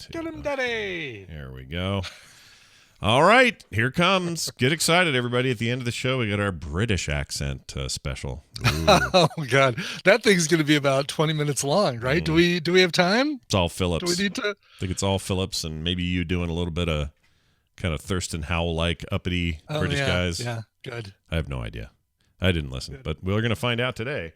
Get him, Daddy. There we go. All right, here comes. Get excited, everybody. At the end of the show, we got our British accent special. Oh, God. That thing's going to be about 20 minutes long, right? Do we have time? It's all Phillips. Do we need to? I think it's all Phillips, and maybe you doing a little bit of kind of Thurston Howell-like uppity British guys. Yeah, good. I have no idea. I didn't listen, but we're going to find out today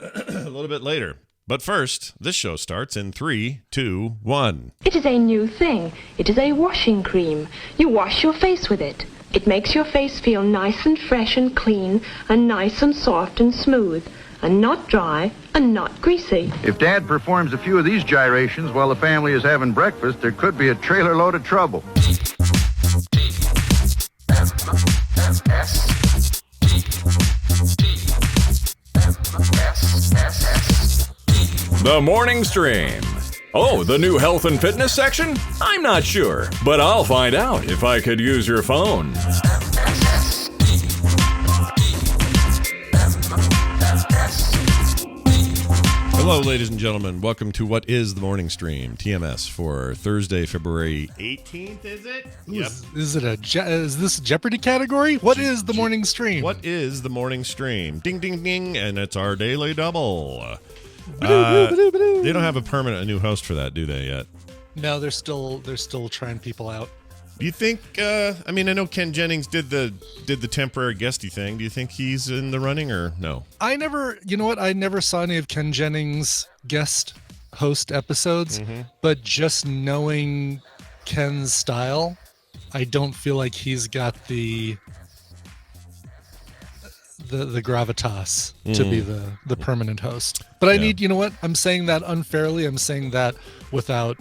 a little bit later. But first, this show starts in 3, 2, 1. It is a new thing. It is a washing cream. You wash your face with it. It makes your face feel nice and fresh and clean and nice and soft and smooth and not dry and not greasy. If Dad performs a few of these gyrations while the family is having breakfast, there could be a trailer load of trouble. The Morning Stream. Oh, the new health and fitness section? I'm not sure, but I'll find out if I could use your phone. Hello, ladies and gentlemen. Welcome to What is the Morning Stream, TMS, for Thursday, February 18th, is it? Yep. Is this a Jeopardy category? What is the Morning Stream? What is the Morning Stream? Ding, ding, ding, and it's our daily double. They don't have a new host for that, do they, yet? No, they're still trying people out. Do you think, I know Ken Jennings did the temporary guesty thing. Do you think he's in the running or no? I never saw any of Ken Jennings' guest host episodes, but just knowing Ken's style, I don't feel like he's got the gravitas to be the permanent host. But I need, I'm saying that unfairly. I'm saying that without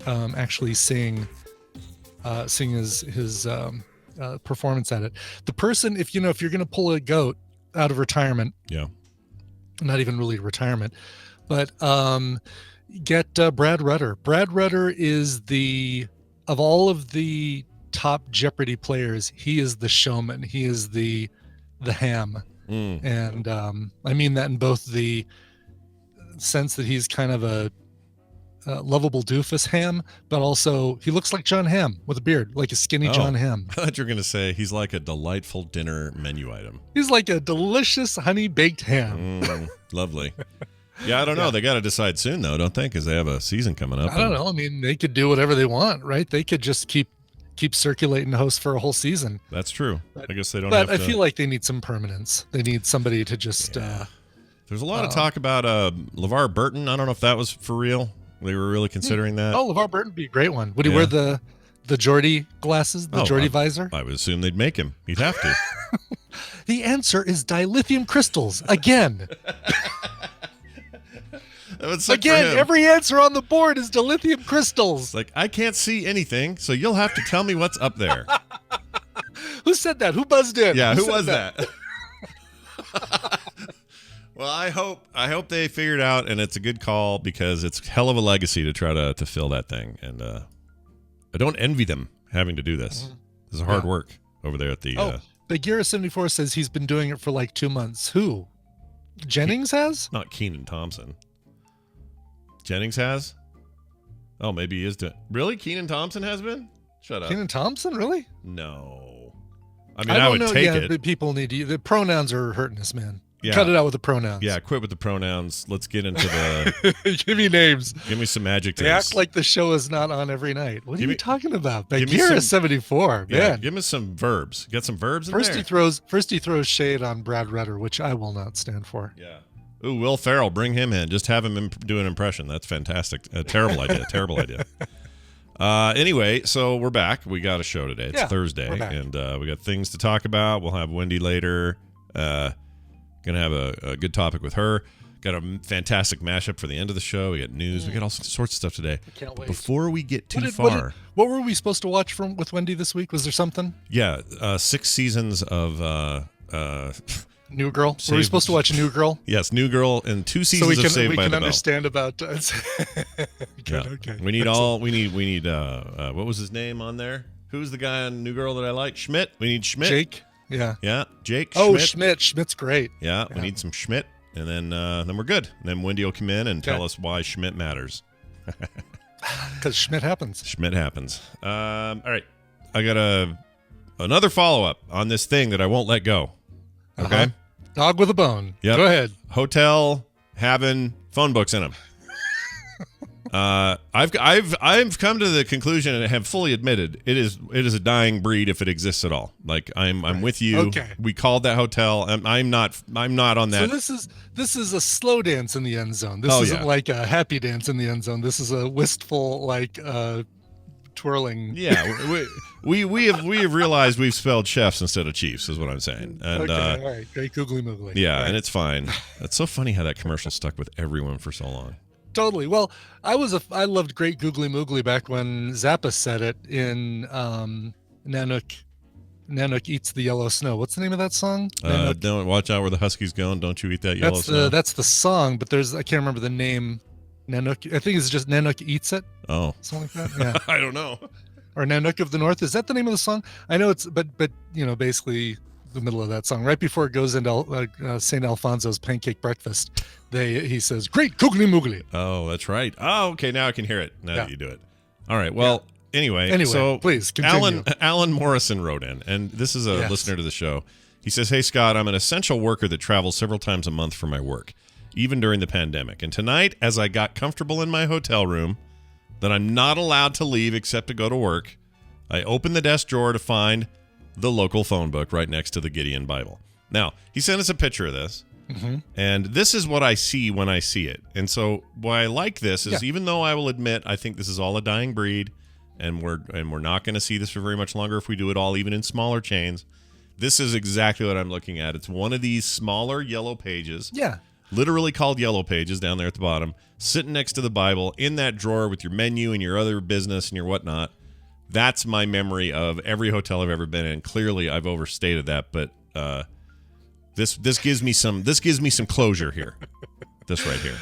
actually seeing his performance at it. The person, if you're going to pull a goat out of retirement, not even really retirement, but get Brad Rutter. Brad Rutter is of all of the top Jeopardy players, he is the showman. He is the ham. And I mean that in both the sense that he's kind of a lovable doofus ham, but also he looks like John Hamm with a beard, like a skinny John Hamm. I thought you were going to say he's like a delightful dinner menu item. He's like a delicious honey baked ham. Lovely. Yeah, I don't know. They got to decide soon, though, don't they? Because they have a season coming up. I don't know. I mean, they could do whatever they want, right? They could just keep circulating hosts for a whole season. That's true. I guess they don't but have to... I feel like they need some permanence. They need somebody to just... There's a lot of talk about LeVar Burton. I don't know if that was for real. They were really considering that. Oh, LeVar Burton would be a great one. Would he wear the Geordie glasses, the Geordie visor? I would assume they'd make him. He'd have to. The answer is dilithium crystals. Again. Again, every answer on the board is dilithium crystals. It's like, I can't see anything, so you'll have to tell me what's up there. Who said that? Who buzzed in? Yeah, who was that? Well, I hope they figured out, and it's a good call because it's hell of a legacy to try to fill that thing. And I don't envy them having to do this. This is hard work over there at the... Bagheera74 says he's been doing it for like 2 months. Who? Jennings has? Not Keenan Thompson. Jennings has? Oh, maybe he is doing... Really? Keenan Thompson has been? Shut up. Keenan Thompson? Really? No. I would take it. But people need to... The pronouns are hurting us, man. Yeah. Cut it out with the pronouns. Yeah, quit with the pronouns. Let's get into the... Give me names. Give me some adjectives. They act like the show is not on every night. What are you talking about? Bagheera 74, man. Yeah, give me some verbs. Got some verbs in there? First he throws shade on Brad Rutter, which I will not stand for. Yeah. Ooh, Will Ferrell, bring him in. Just have him do an impression. That's fantastic. terrible idea. Terrible idea. Anyway, so we're back. We got a show today. It's Thursday, and we got things to talk about. We'll have Wendy later. Gonna have a good topic with her. Got a fantastic mashup for the end of the show. We got news. We got all sorts of stuff today. I can't wait. Before we get too far, what were we supposed to watch with Wendy this week? Was there something? Yeah, 6 seasons of New Girl. Were we supposed to watch New Girl? Yes, New Girl and 2 seasons of Saved by the Bell. Understand about. Okay. We need. What was his name on there? Who's the guy on New Girl that I like? Schmidt. We need Schmidt. Jake. Yeah. Yeah. Jake. Oh, Schmidt. Schmidt's great. Yeah. We need some Schmidt, and then we're good. And then Wendy will come in and tell us why Schmidt matters. Because Schmidt happens. Schmidt happens. All right. I got another follow-up on this thing that I won't let go. Okay? Uh-huh. Dog with a bone. Yep. Go ahead. Hotel having phone books in them. I've come to the conclusion and have fully admitted it is a dying breed if it exists at all. Like I'm with you. Okay. We called that hotel. I'm not on that. So this is a slow dance in the end zone. This isn't like a happy dance in the end zone. This is a wistful twirling. Yeah, we have realized we've spelled chefs instead of chiefs is what I'm saying. And okay, all right, great googly moogly. Yeah, right. And it's fine. It's so funny how that commercial stuck with everyone for so long. Totally. Well, I loved Great Googly Moogly back when Zappa said it in Nanook Eats the Yellow Snow. What's the name of that song? Don't watch out where the Huskies going. Don't you eat that yellow snow. That's the song, but I can't remember the name. Nanook. I think it's just Nanook Eats It. Oh, something like that. Yeah. I don't know. Or Nanook of the North. Is that the name of the song? I know it's, but basically the middle of that song, right before it goes into St. Alfonso's pancake breakfast, he says, "Great Googly Moogly." Oh, that's right. Oh, okay. Now I can hear it. Now that you do it. All right. Well, anyway, so please continue. Alan Morrison wrote in, and this is a listener to the show. He says, "Hey Scott, I'm an essential worker that travels several times a month for my work, even during the pandemic. And tonight, as I got comfortable in my hotel room, that I'm not allowed to leave except to go to work, I opened the desk drawer to find the local phone book right next to the Gideon Bible." Now, he sent us a picture of this, and this is what I see when I see it. And so why I like this is, even though I will admit I think this is all a dying breed, and we're not going to see this for very much longer if we do it all, even in smaller chains, this is exactly what I'm looking at. It's one of these smaller yellow pages. Yeah. Literally called yellow pages down there at the bottom, sitting next to the Bible in that drawer with your menu and your other business and your whatnot. That's my memory of every hotel I've ever been in. Clearly, I've overstated that, but this gives me some closure here. This right here.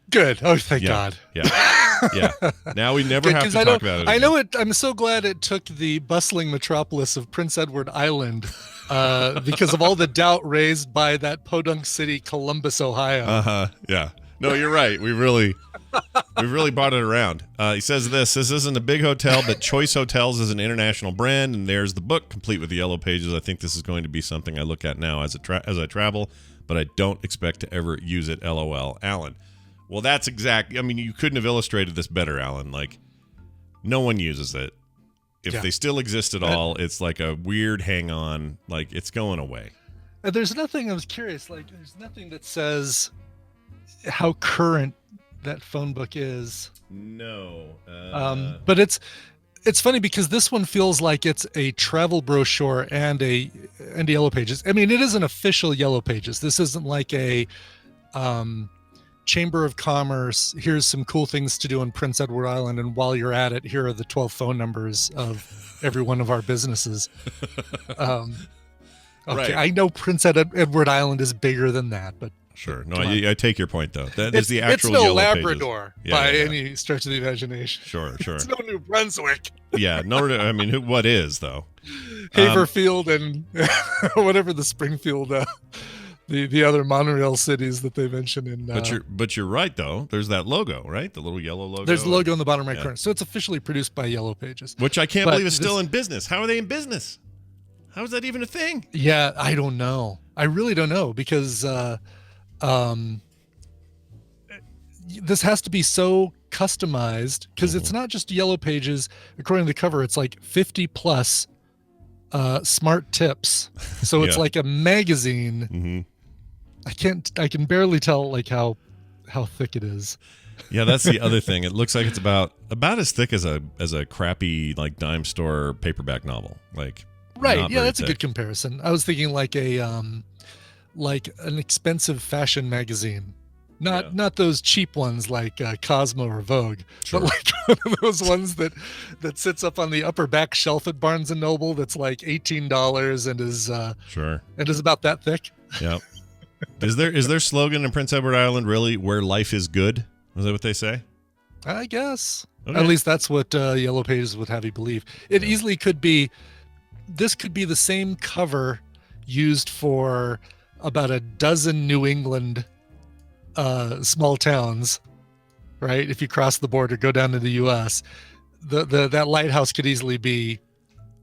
Good. Oh, thank God. Yeah. Now we never have to talk about it again. I know it. I'm so glad it took the bustling metropolis of Prince Edward Island because of all the doubt raised by that podunk city, Columbus, Ohio. Yeah. No, you're right. We've really brought it around. He says this isn't a big hotel, but Choice Hotels is an international brand, and there's the book, complete with the yellow pages. I think this is going to be something I look at now as I travel, but I don't expect to ever use it, LOL. Alan. Well, that's exact. I mean, you couldn't have illustrated this better, Alan. Like, no one uses it. If they still exist at all, it's like a weird hang-on. Like, it's going away. There's nothing, I was curious, like, there's nothing that says how current that phone book is. No. But it's funny because this one feels like it's a travel brochure and a yellow pages. I mean, it is an official yellow pages. This isn't like a Chamber of Commerce, here's some cool things to do on Prince Edward Island, and while you're at it, here are the 12 phone numbers of every one of our businesses. Okay, right. I know Prince Edward Island is bigger than that, but sure. No, I take your point though. That is the actual it's no yellow Labrador pages. by any stretch of the imagination. Sure. It's no New Brunswick. Yeah, no. I mean, what is though? Haverfield and whatever the Springfield. The other monorail cities that they mention in. But you're right though. There's that logo, right? The little yellow logo. There's the logo in the bottom right corner. So it's officially produced by Yellow Pages, which I can't believe is still in business. How are they in business? How is that even a thing? Yeah, I don't know. I really don't know because this has to be so customized because it's not just Yellow Pages. According to the cover, it's like 50 plus smart tips. So it's like a magazine. Mm-hmm. I can barely tell like how thick it is. Yeah, that's the other thing. It looks like it's about as thick as a crappy like dime store paperback novel. Like right. Yeah, that's a good comparison. I was thinking like an expensive fashion magazine. Not those cheap ones like Cosmo or Vogue, but like one of those ones that sits up on the upper back shelf at Barnes and Noble that's like $18 and is and is about that thick. Yep. Is their slogan in Prince Edward Island really "Where life is good"? Is that what they say? I guess. Okay. At least that's what Yellow Pages would have you believe. It easily could be. This could be the same cover used for about a dozen New England small towns, right? If you cross the border, go down to the U.S., that lighthouse could easily be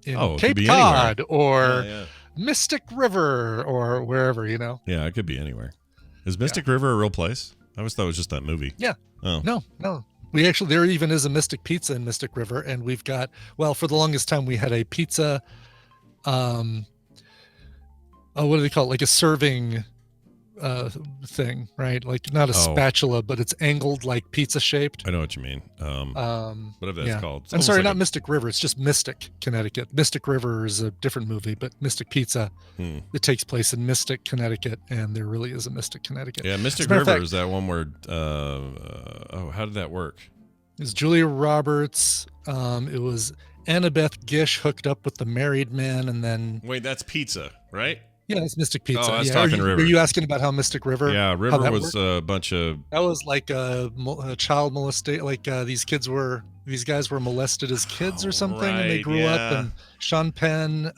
in Cape Cod or Mystic River or wherever, Yeah, it could be anywhere. Is Mystic River a real place? I always thought it was just that movie. Yeah. Oh. No. There even is a Mystic Pizza in Mystic River, and we've got, for the longest time we had a pizza, what do they call it? Like a serving thing, right? Like not a spatula, but it's angled like pizza shaped. I know what you mean. Whatever that's called. I'm sorry, not Mystic River. It's just Mystic, Connecticut. Mystic River is a different movie, but Mystic Pizza, it takes place in Mystic, Connecticut, and there really is a Mystic, Connecticut. Yeah, Mystic River is that one where, how did that work? It's Julia Roberts. It was Annabeth Gish hooked up with the married man, and then... Wait, that's pizza, right? Yeah, it's Mystic Pizza. Oh, I was talking River. Are you asking about how Mystic River? Yeah, River was a bunch of... That was like a child molestation. Like these guys were molested as kids or something, and they grew up. And Sean Penn,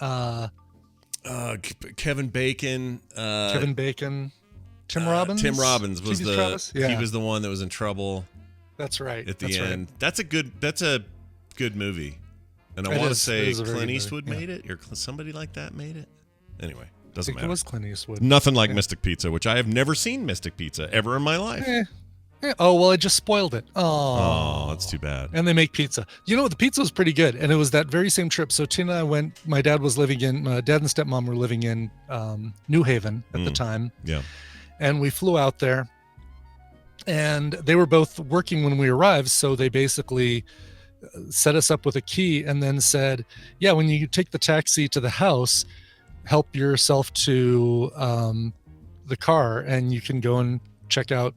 Kevin Bacon, Tim Robbins. Tim Robbins was he was the one that was in trouble. That's right. At the end, that's a good movie, and I want to say Clint Eastwood made it, or somebody like that made it. Anyway. Doesn't matter. It was Clint Eastwood. Nothing like Mystic Pizza, which I have never seen Mystic Pizza ever in my life. Oh, well, I just spoiled it. Oh, that's too bad. And they make pizza. The pizza was pretty good. And it was that very same trip. So Tina and I went, my dad and stepmom were living in New Haven at the time. Yeah. And we flew out there. And they were both working when we arrived. So they basically set us up with a key and then said, yeah, when you take the taxi to the house, help yourself to the car and you can go and check out,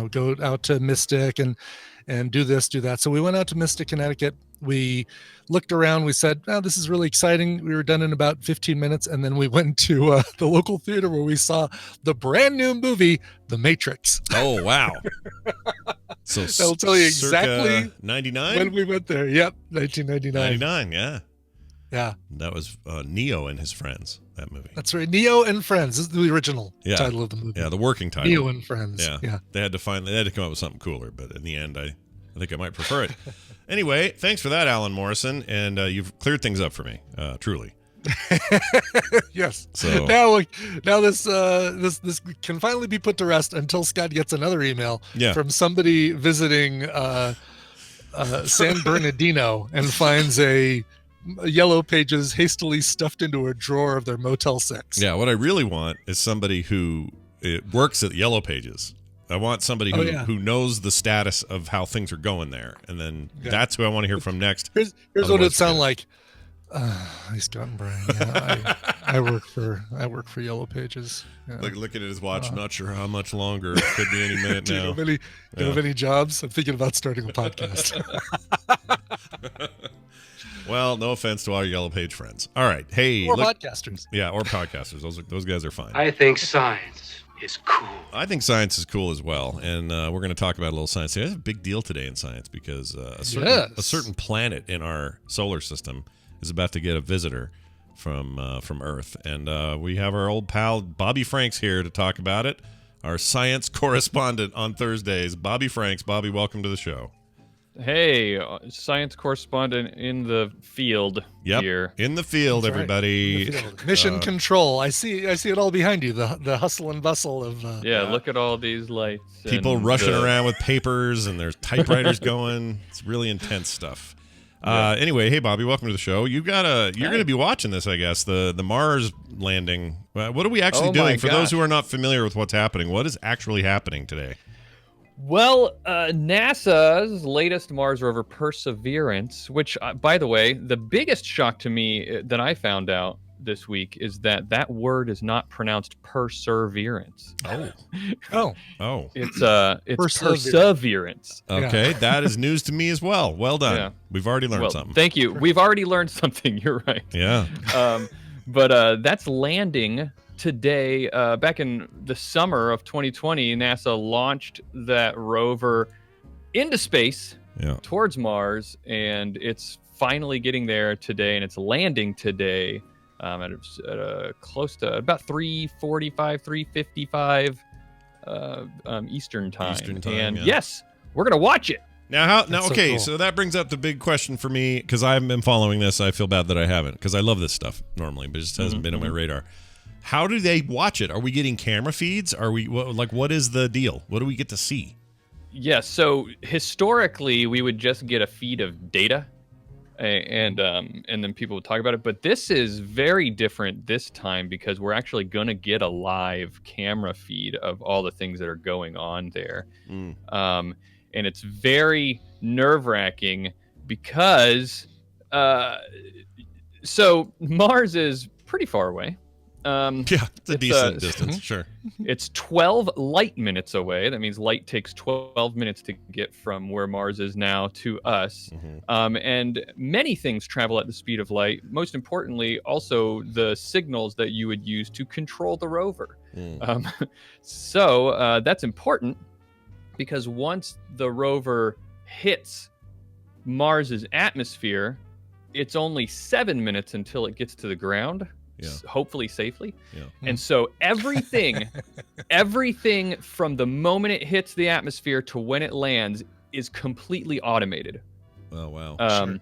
go out to Mystic and do this, do that. So we went out to Mystic, Connecticut. We looked around. We said, oh, this is really exciting. We were done in about 15 minutes. And then we went to the local theater where we saw the brand new movie, The Matrix. Oh, wow. So I'll tell you exactly 99 when we went there. Yep. 1999. 99. Yeah. Yeah. That was Neo and his friends, that movie. That's right. Neo and Friends. This is the original title of the movie. Yeah, the working title. Neo and Friends. Yeah. They had to come up with something cooler, but in the end, I think I might prefer it. Anyway, thanks for that, Alan Morrison, and you've cleared things up for me, truly. Yes. So now this can finally be put to rest until Scott gets another email from somebody visiting San Bernardino and finds a Yellow Pages hastily stuffed into a drawer of their Motel 6. Yeah, what I really want is somebody who works at Yellow Pages. I want somebody who knows the status of how things are going there, and then that's who I want to hear from next. Here's what it sounds like. He's gotten Brian. Yeah, I work for Yellow Pages. Yeah. Like looking at his watch, not sure how much longer. It could be any minute now. Do you have any jobs? I'm thinking about starting a podcast. Well, no offense to all your Yellow Page friends. All right, hey, podcasters. Yeah, or podcasters. Those guys are fine. I think science is cool. I think science is cool as well, and we're going to talk about a little science. There's a big deal today in science because a certain planet in our solar system is about to get a visitor from Earth, and we have our old pal Bobby Franks here to talk about it. Our science correspondent on Thursdays, Bobby Franks. Bobby, welcome to the show. Hey, science correspondent in the field here. In the field, that's everybody. Right. In the field. Mission control. I see it all behind you. The hustle and bustle of. Look at all these lights. People rushing around with papers, and there's typewriters going. It's really intense stuff. Anyway, hey Bobby, welcome to the show. You're going to be watching this, I guess. The Mars landing. What are we actually doing for those who are not familiar with what's happening? What is actually happening today? Well, NASA's latest Mars rover, Perseverance, which, by the way, the biggest shock to me that I found out this week is that word is not pronounced perseverance. Oh. It's perseverance. Okay, that is news to me as well. Well done. Yeah. We've already learned something. Thank you. We've already learned something. You're right. Yeah. But that's landing today. Back in the summer of 2020, NASA launched that rover into space towards Mars, and it's finally getting there today, and it's landing today at close to about 3:45, 3:55 Eastern time. And yes, we're gonna watch it. Now, okay, cool. So that brings up the big question for me, because I haven't been following this. I feel bad that I haven't, because I love this stuff normally, but it just hasn't been on my radar. How do they watch it? Are we getting camera feeds? Are we what is the deal? What do we get to see? Yes, so historically we would just get a feed of data, and then people would talk about it. But this is very different this time, because we're actually going to get a live camera feed of all the things that are going on there. And it's very nerve-wracking because so Mars is pretty far away. It's a decent distance, sure. It's 12 light minutes away. That means light takes 12 minutes to get from where Mars is now to us. And many things travel at the speed of light. Most importantly, also the signals that you would use to control the rover. So that's important, because once the rover hits Mars's atmosphere, it's only 7 minutes until it gets to the ground. Hopefully safely. And so everything from the moment it hits the atmosphere to when it lands is completely automated. Oh, wow. And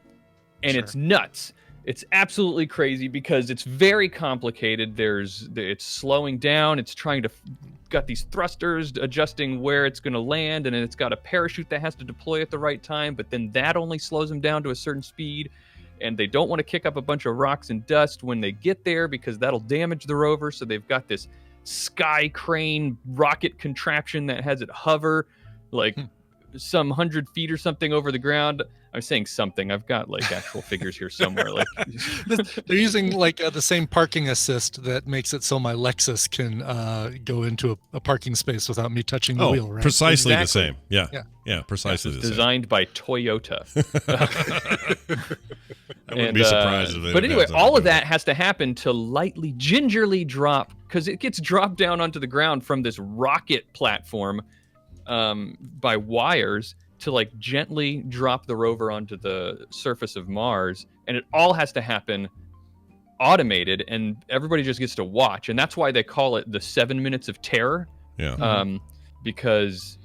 it's nuts. It's absolutely crazy, because it's very complicated. It's slowing down. It's trying to got these thrusters adjusting where it's going to land, and then it's got a parachute that has to deploy at the right time, but then that only slows them down to a certain speed. And they don't want to kick up a bunch of rocks and dust when they get there, because that'll damage the rover. So they've got this sky crane rocket contraption that has it hover like some 100 feet or something over the ground. I'm saying something. I've got like actual figures here somewhere. Like they're using like the same parking assist that makes it so my Lexus can go into a parking space without me touching the wheel. Right? Precisely the same. Yeah, precisely the same. Designed by Toyota. I wouldn't be surprised if they. But anyway, all of that has to happen to lightly, gingerly drop, because it gets dropped down onto the ground from this rocket platform by wires, to like gently drop the rover onto the surface of Mars. And it all has to happen automated, and everybody just gets to watch. And that's why they call it the 7 minutes of terror. Because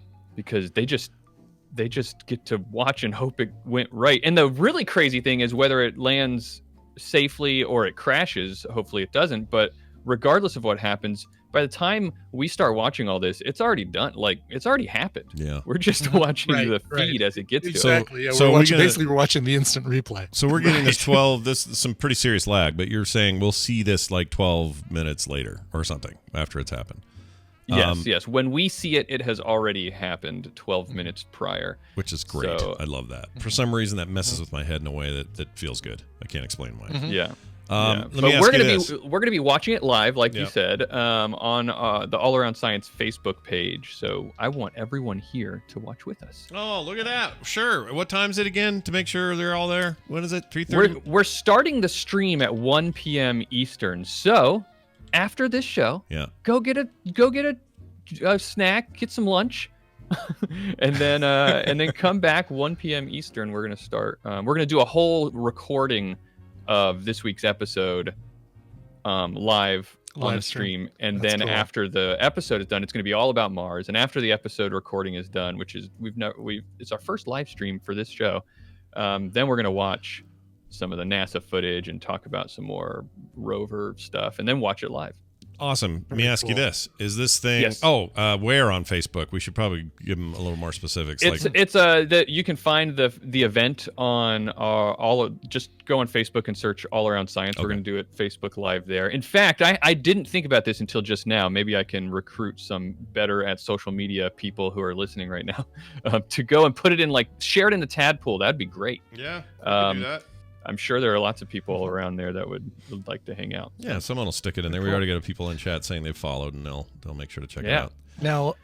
they just get to watch and hope it went right. And the really crazy thing is whether it lands safely or it crashes. Hopefully it doesn't. But regardless of what happens, by the time we start watching all this, it's already done. Like, it's already happened. Yeah. We're just watching the feed as it gets to it. Exactly. Yeah, we're watching the instant replay. So we're getting this some pretty serious lag, but you're saying we'll see this like 12 minutes later or something after it's happened. Yes. When we see it, it has already happened 12 minutes prior. Which is great. So, I love that. For some reason, that messes with my head in a way that feels good. I can't explain why. Yeah. Let me ask you this. We're gonna be watching it live, like you said, on the All Around Science Facebook page. So I want everyone here to watch with us. Oh, look at that! Sure. What time is it again? To make sure they're all there. When is it? 3:30. We're starting the stream at 1 p.m. Eastern. So after this show, go get a snack, get some lunch. and then come back 1 p.m. Eastern. We're gonna start. We're gonna do a whole recording of this week's episode live on the stream. And then after the episode is done, it's going to be all about Mars. And after the episode recording is done, which is it's our first live stream for this show, then we're going to watch some of the NASA footage and talk about some more rover stuff, and then watch it live. Awesome. Let me ask you this: is this thing? Yes. Where on Facebook? We should probably give them a little more specifics. You can find the event on just go on Facebook and search All Around Science. Okay. We're going to do it Facebook Live there. In fact, I didn't think about this until just now. Maybe I can recruit some better at social media people who are listening right now to go and put it in, share it in the Tadpool. That'd be great. Yeah, we can do that. I'm sure there are lots of people around there that would like to hang out. Yeah, someone will stick it in there. We already got people in chat saying they've followed, and they'll make sure to check it out. Now,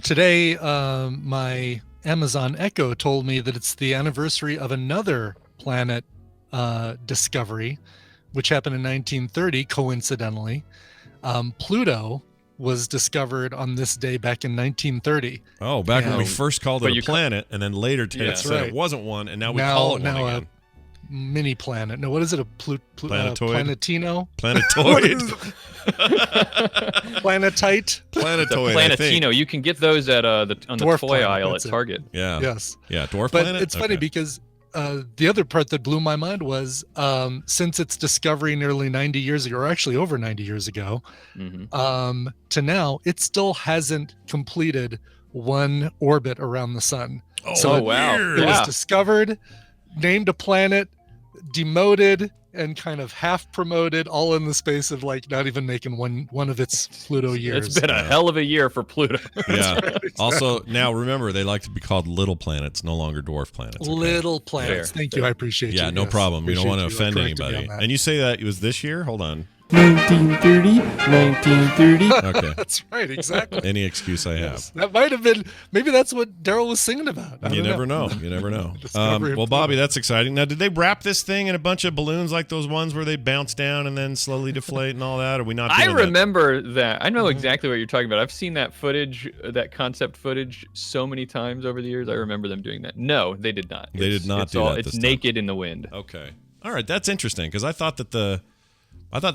today, my Amazon Echo told me that it's the anniversary of another planet discovery, which happened in 1930, coincidentally. Pluto was discovered on this day back in 1930. Oh, back when we first called it a planet, and then later said it wasn't one, and now we call it one again. mini planet. No, what is it? A Planetoid? Planetino? Planetoid. Planetite? Planetoid. Planetino. You can get those at on the Dwarf toy planet, aisle at that's it. Target. Yeah. Yes. Yeah, dwarf But planet? it's funny because the other part that blew my mind was since its discovery nearly 90 years ago, or actually over 90 years ago, to now, it still hasn't completed one orbit around the sun. Oh, wow. It was discovered, named a planet, demoted, and kind of half promoted, all in the space of like not even making one of its Pluto years. It's been a hell of a year for Pluto. Yeah. Right, exactly. Also, now remember, they like to be called little planets, no longer dwarf planets. Okay? Little planets. Fair. Thank you. I appreciate you. Yeah, no Yes. problem. You don't want to Appreciate offend you correcting me anybody. on that. And you say that it was this year? Hold on. 1930. Okay. That's right. Exactly. Any excuse I have. Yes. That might have been. Maybe that's what Daryl was singing about. I You don't never know. You never know. Discovery of Well, Pluto. Bobby, that's exciting. Now, did they wrap this thing in a bunch of balloons like those ones where they bounce down and then slowly deflate and all that? Are we not doing I remember that. I know exactly what you're talking about. I've seen that footage, that concept footage, so many times over the years. I remember them doing that. No, they did not. They did not do that It's this time. naked in the wind. Okay. All right. That's interesting because I thought that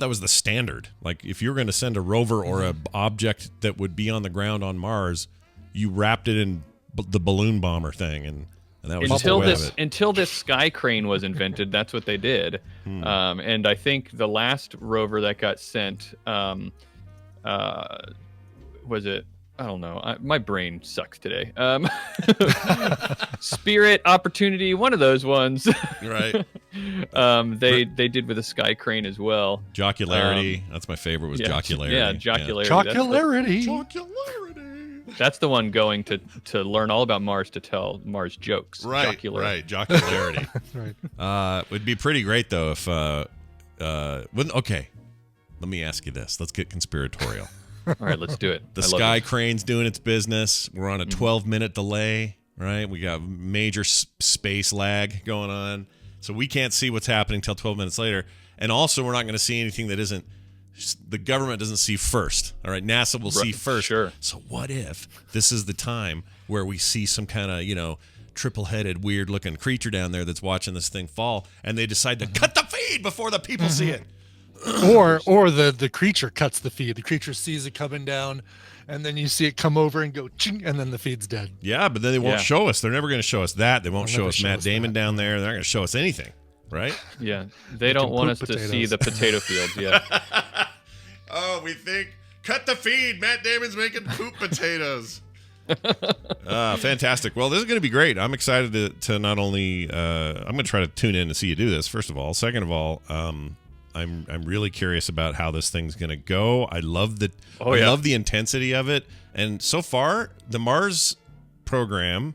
was the standard. Like if you were going to send a rover or a object that would be on the ground on Mars, you wrapped it in the balloon bomber thing, and that was just the way of it. Until this sky crane was invented, that's what they did. And I think the last rover that got sent was it? I don't know. My brain sucks today. Spirit, Opportunity, one of those ones. Right. They did with a sky crane as well. Jocularity. That's my favorite. Was Jocularity. Yeah, Jocularity. Jocularity. That's the one going to learn all about Mars to tell Mars jokes. Right. Jocularity. Right. Jocularity. Right. Would be pretty great though if. Okay. Let me ask you this. Let's get conspiratorial. All right, let's do it. The sky crane's doing its business. We're on a 12-minute delay, right? We got major space lag going on. So we can't see what's happening till 12 minutes later. And also, we're not going to see anything that isn't the government doesn't see first. All right, NASA will see first. Sure. So what if this is the time where we see some kind of, triple-headed, weird-looking creature down there that's watching this thing fall, and they decide to cut the feed before the people see it? or the creature cuts the feed. The creature sees it coming down, and then you see it come over and go ching, and then the feed's dead. Yeah, but then they won't show us. They're never going to show us that. They won't They'll show never us show Matt us Damon that. down there. They're not going to show us anything, right? Yeah, they don't want us to see the potato fields yet. Oh, we think cut the feed. Matt Damon's making poop potatoes. Fantastic. Well, this is going to be great. I'm excited to not only I'm going to try to tune in to see you do this. First of all, second of all, I'm really curious about how this thing's going to go. I love the love the intensity of it, and so far the Mars program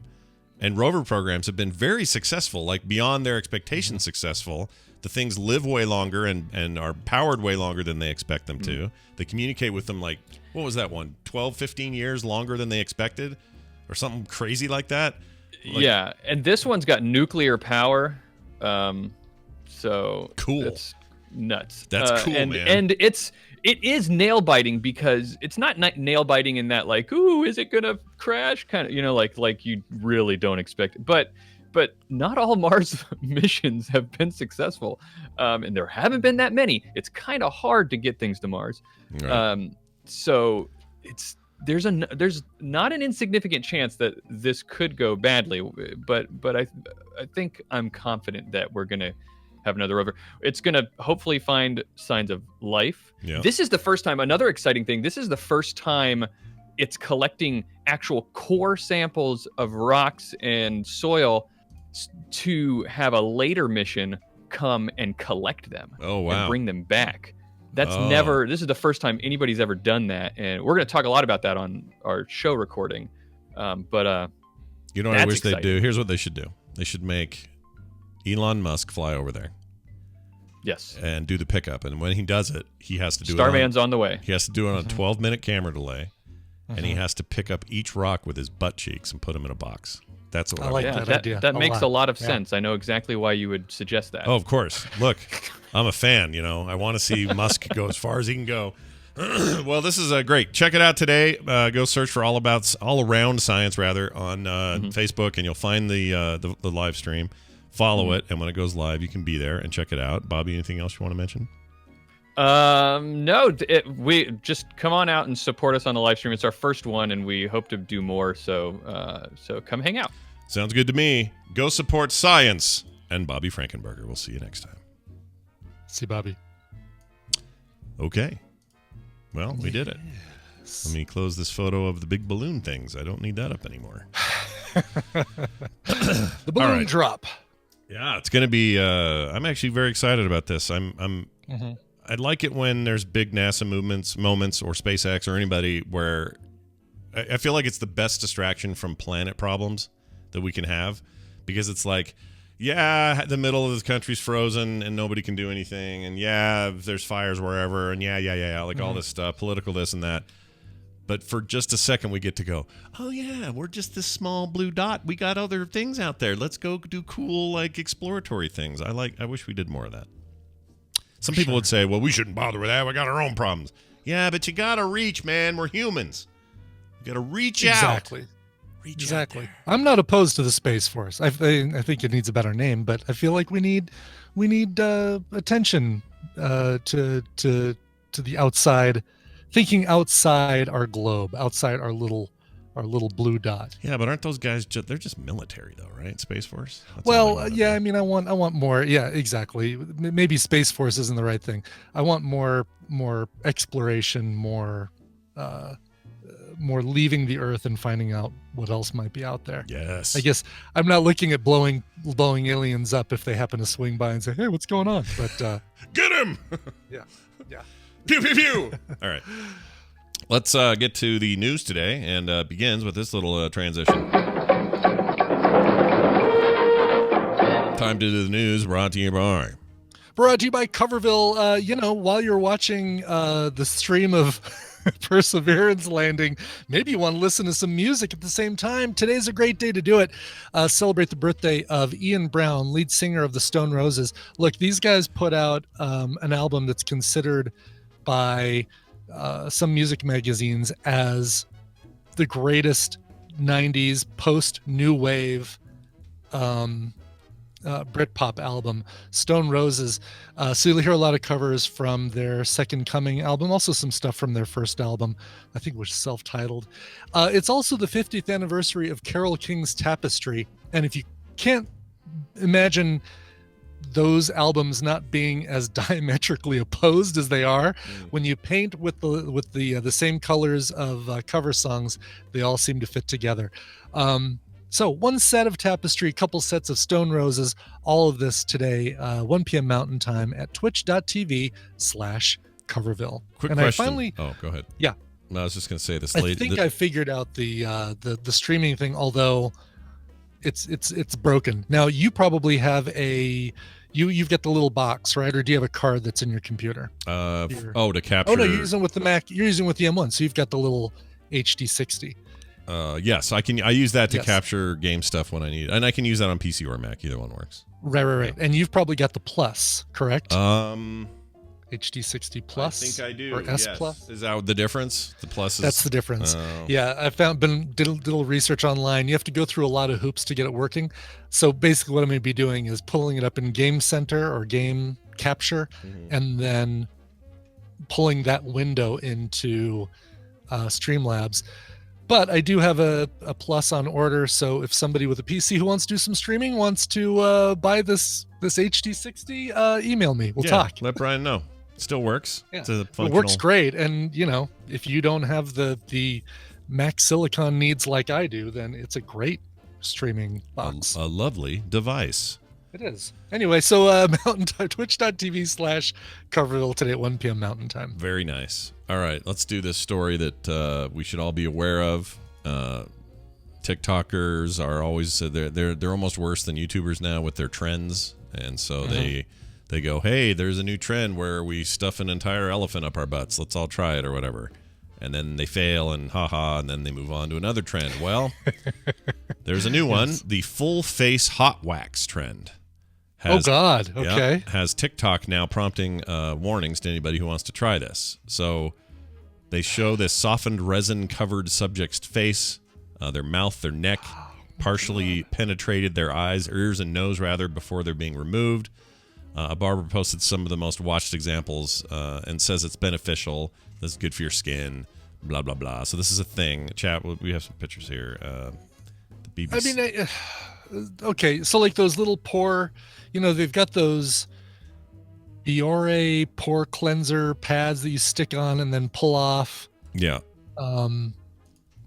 and rover programs have been very successful, like beyond their expectations successful. The things live way longer and are powered way longer than they expect them to. They communicate with them like, what was that one, 12, 15 years longer than they expected or something crazy like that? Yeah, and this one's got nuclear power. So cool. It's nuts. That's cool, and, man. And it is nail biting because it's not nail biting in that like, ooh, is it gonna crash? Kind of, like you really don't expect it. But not all Mars missions have been successful, and there haven't been that many. It's kind of hard to get things to Mars. Right. So there's not an insignificant chance that this could go badly, but I think I'm confident that we're gonna have another rover. It's gonna hopefully find signs of life. Yeah. This is the first time. Another exciting thing. This is the first time it's collecting actual core samples of rocks and soil to have a later mission come and collect them. Oh, wow. And bring them back. This is the first time anybody's ever done that, and we're going to talk a lot about that on our show recording. But you know what I wish they'd do? Here's what they should do. They should make Elon Musk fly over there. Yes. And do the pickup. And when he does it, he has to do Starman's on the way. He has to do it on a 12-minute camera delay, and he has to pick up each rock with his butt cheeks and put them in a box. That's what I like want. that idea. That makes a lot of Yeah. sense. I know exactly why you would suggest that. Oh, of course. Look, I'm a fan, I want to see Musk go as far as he can go. Well, this is great. Check it out today. Go search for All Around Science, on Facebook, and you'll find the live stream. follow it, and when it goes live, you can be there and check it out. Bobby, anything else you want to mention? No, we just come on out and support us on the live stream. It's our first one, and we hope to do more. So come hang out. Sounds good to me. Go support science and Bobby Frankenberger. We'll see you next time. See Bobby. Okay. Well, we did it. Let me close this photo of the big balloon things. I don't need that up anymore. The balloon drop. Yeah, it's going to be. I'm actually very excited about this. I like it when there's big NASA moments, or SpaceX or anybody where I feel like it's the best distraction from planet problems that we can have, because it's like, yeah, the middle of this country's frozen and nobody can do anything, and yeah, there's fires wherever, and yeah, like all this stuff, political this and that. But for just a second, we get to go, oh yeah, we're just this small blue dot. We got other things out there. Let's go do cool, like, exploratory things. I wish we did more of that. Some people would say, well, we shouldn't bother with that. We got our own problems. Yeah, but you got to reach, man. We're humans. You got to reach out. Exactly. I'm not opposed to the Space Force. I think it needs a better name, but I feel like we need attention to the outside, thinking outside our globe, outside our little blue dot. Yeah, but aren't those guys they're just military though, right? Space Force? Yeah, I mean, I want more. Yeah, exactly. Maybe Space Force isn't the right thing. I want more exploration, more leaving the Earth and finding out what else might be out there. Yes. I guess I'm not looking at blowing aliens up if they happen to swing by and say, "Hey, what's going on?" But get him. Yeah. Pew pew pew. All right. Let's get to the news today, and begins with this little transition. Time to do the news, brought to you by Coverville. While you're watching the stream of Perseverance landing, maybe you want to listen to some music at the same time. Today's a great day to do it. Celebrate the birthday of Ian Brown, lead singer of the Stone Roses. Look, these guys put out an album that's considered by some music magazines as the greatest 90s post new wave Britpop album, Stone Roses. So you'll hear a lot of covers from their Second Coming album, also some stuff from their first album, I think it was self-titled. It's also the 50th anniversary of Carole King's Tapestry, and if you can't imagine those albums not being as diametrically opposed as they are, when you paint with the same colors of cover songs, they all seem to fit together. So one set of Tapestry, a couple sets of Stone Roses, all of this today, 1 p.m. Mountain Time at twitch.tv/Coverville. Quick and question. Go ahead. Yeah. No, I was just going to say this. I think I figured out the streaming thing, although it's broken. Now you probably have you've got the little box, right? Or do you have a card that's in your computer? To capture. Oh no, you're using with the Mac. You're using with the M1, so you've got the little HD60. Yes, I use that to capture game stuff when I need it. And I can use that on PC or Mac. Either one works. Right. And you've probably got the Plus, correct? HD60 Plus. I think I do. Or S Plus. Is that the difference? The Plus is. That's the difference. Yeah, I did a little research online. You have to go through a lot of hoops to get it working. So basically, what I'm going to be doing is pulling it up in Game Center or Game Capture, and then pulling that window into Streamlabs. But I do have a Plus on order, so if somebody with a PC who wants to do some streaming wants to buy this HD60, email me. We'll talk. Let Brian know. It still works. Yeah. It works great, and if you don't have the Mac Silicon needs like I do, then it's a great streaming box. A lovely device. It is. Anyway, so twitch.tv/Coverville today at 1 p.m. Mountain Time. Very nice. All right, let's do this story that we should all be aware of. TikTokers are always they're almost worse than YouTubers now with their trends, and so they go, hey, there's a new trend where we stuff an entire elephant up our butts. Let's all try it or whatever. And then they fail and and then they move on to another trend. Well, there's a new one, the full face hot wax trend. Has TikTok now prompting warnings to anybody who wants to try this. So they show this softened resin-covered subject's face, their mouth, their neck, partially penetrated their eyes, ears, and nose, rather, before they're being removed. A barber posted some of the most watched examples and says it's beneficial. This is good for your skin, blah, blah, blah. So this is a thing. Chat, we have some pictures here. The BBC. I mean, okay, so like those little pore, they've got those Biore pore cleanser pads that you stick on and then pull off. Yeah.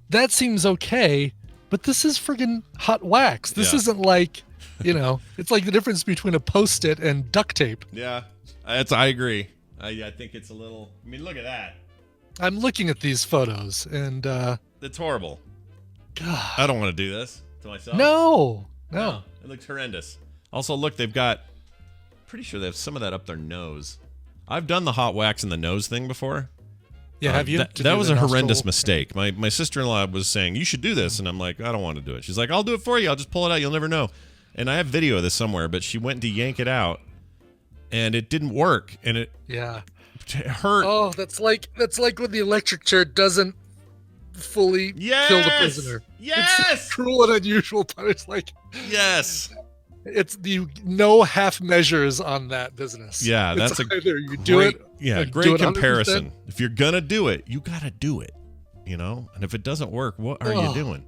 That seems okay, but this is friggin' hot wax. This isn't like, it's like the difference between a Post-it and duct tape. Yeah, I agree. I think it's a little, look at that. I'm looking at these photos and it's horrible. God. I don't want to do this to myself. No. It looks horrendous. Also, look, they've got, pretty sure they have some of that up their nose. I've done the hot wax in the nose thing before. Yeah, have you? That was a horrendous mistake. My sister-in-law was saying, you should do this. And I'm like, I don't want to do it. She's like, I'll do it for you. I'll just pull it out. You'll never know. And I have video of this somewhere, but she went to yank it out, and it didn't work. And it hurt. Oh, that's like when the electric chair doesn't fully kill the prisoner. Yes! It's cruel and unusual, but it's like... Yes! It's no half measures on that business. Yeah, that's either you do it. Yeah, great comparison. If you're gonna do it, you gotta do it. And if it doesn't work, what are you doing?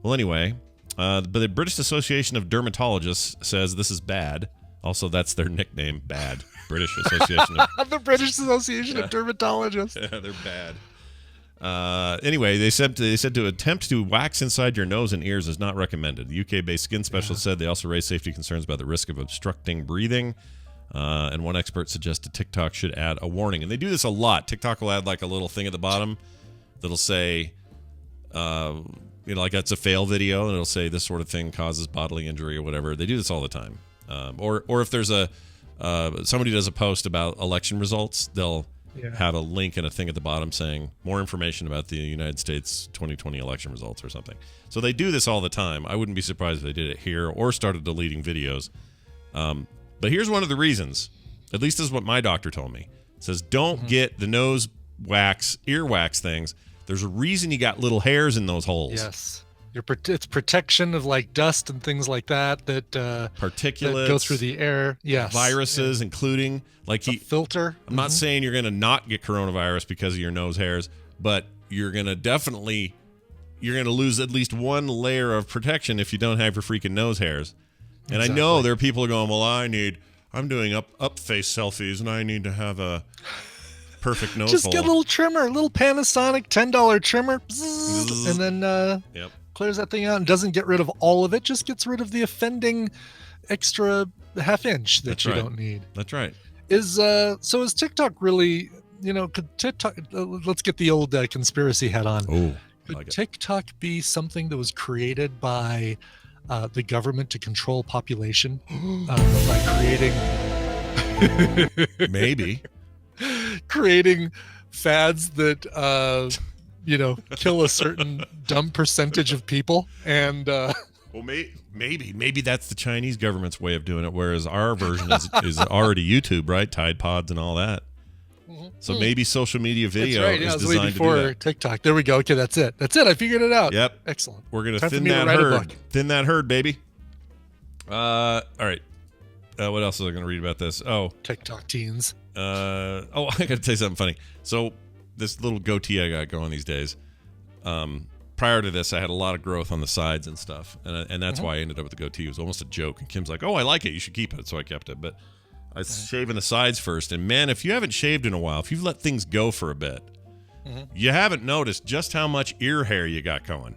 Well, anyway, but the British Association of Dermatologists says this is bad. Also, that's their nickname, bad. British Association of the British Association of Dermatologists. Yeah, they're bad. Anyway, they said to attempt to wax inside your nose and ears is not recommended. The UK-based skin specialist said they also raised safety concerns about the risk of obstructing breathing. And one expert suggested TikTok should add a warning. And they do this a lot. TikTok will add like a little thing at the bottom that'll say, like that's a fail video, and it'll say this sort of thing causes bodily injury or whatever. They do this all the time. Or if there's somebody does a post about election results, they'll have a link and a thing at the bottom saying more information about the United States 2020 election results or something. So they do this all the time. I wouldn't be surprised if they did it here or started deleting videos. But here's one of the reasons. At least this is what my doctor told me. It says don't get the nose wax, ear wax things. There's a reason you got little hairs in those holes. Yes. It's protection of like dust and things like that particulates that go through the air. Yes. Viruses, including like filter. I'm not saying you're going to not get coronavirus because of your nose hairs, but you're going to lose at least one layer of protection if you don't have your freaking nose hairs. And I know there are people who are going, well, I'm doing up face selfies and I need to have a perfect nose Just hole. get a little trimmer, a little Panasonic $10 trimmer, and then clears that thing out and doesn't get rid of all of it, just gets rid of the offending extra half inch that don't need. That's right. Is TikTok really, could TikTok, let's get the old conspiracy hat on. Oh, could TikTok be something that was created by the government to control population by maybe creating fads that kill a certain dumb percentage of people and well, maybe that's the Chinese government's way of doing it, whereas our version is already YouTube, right? Tide Pods and all that. So maybe social media video is designed to do that. TikTok. There we go. Okay, that's it. I figured it out. Yep. Excellent. We're gonna thin that herd. Thin that herd, baby. All right. What else was I gonna read about this? Oh, TikTok teens. I gotta tell you something funny. So this little goatee I got going these days. Prior to this, I had a lot of growth on the sides and stuff, and that's why I ended up with the goatee. It was almost a joke. And Kim's like, "Oh, I like it. You should keep it." So I kept it. But I was shaving the sides first, and man, if you haven't shaved in a while, if you've let things go for a bit, you haven't noticed just how much ear hair you got going.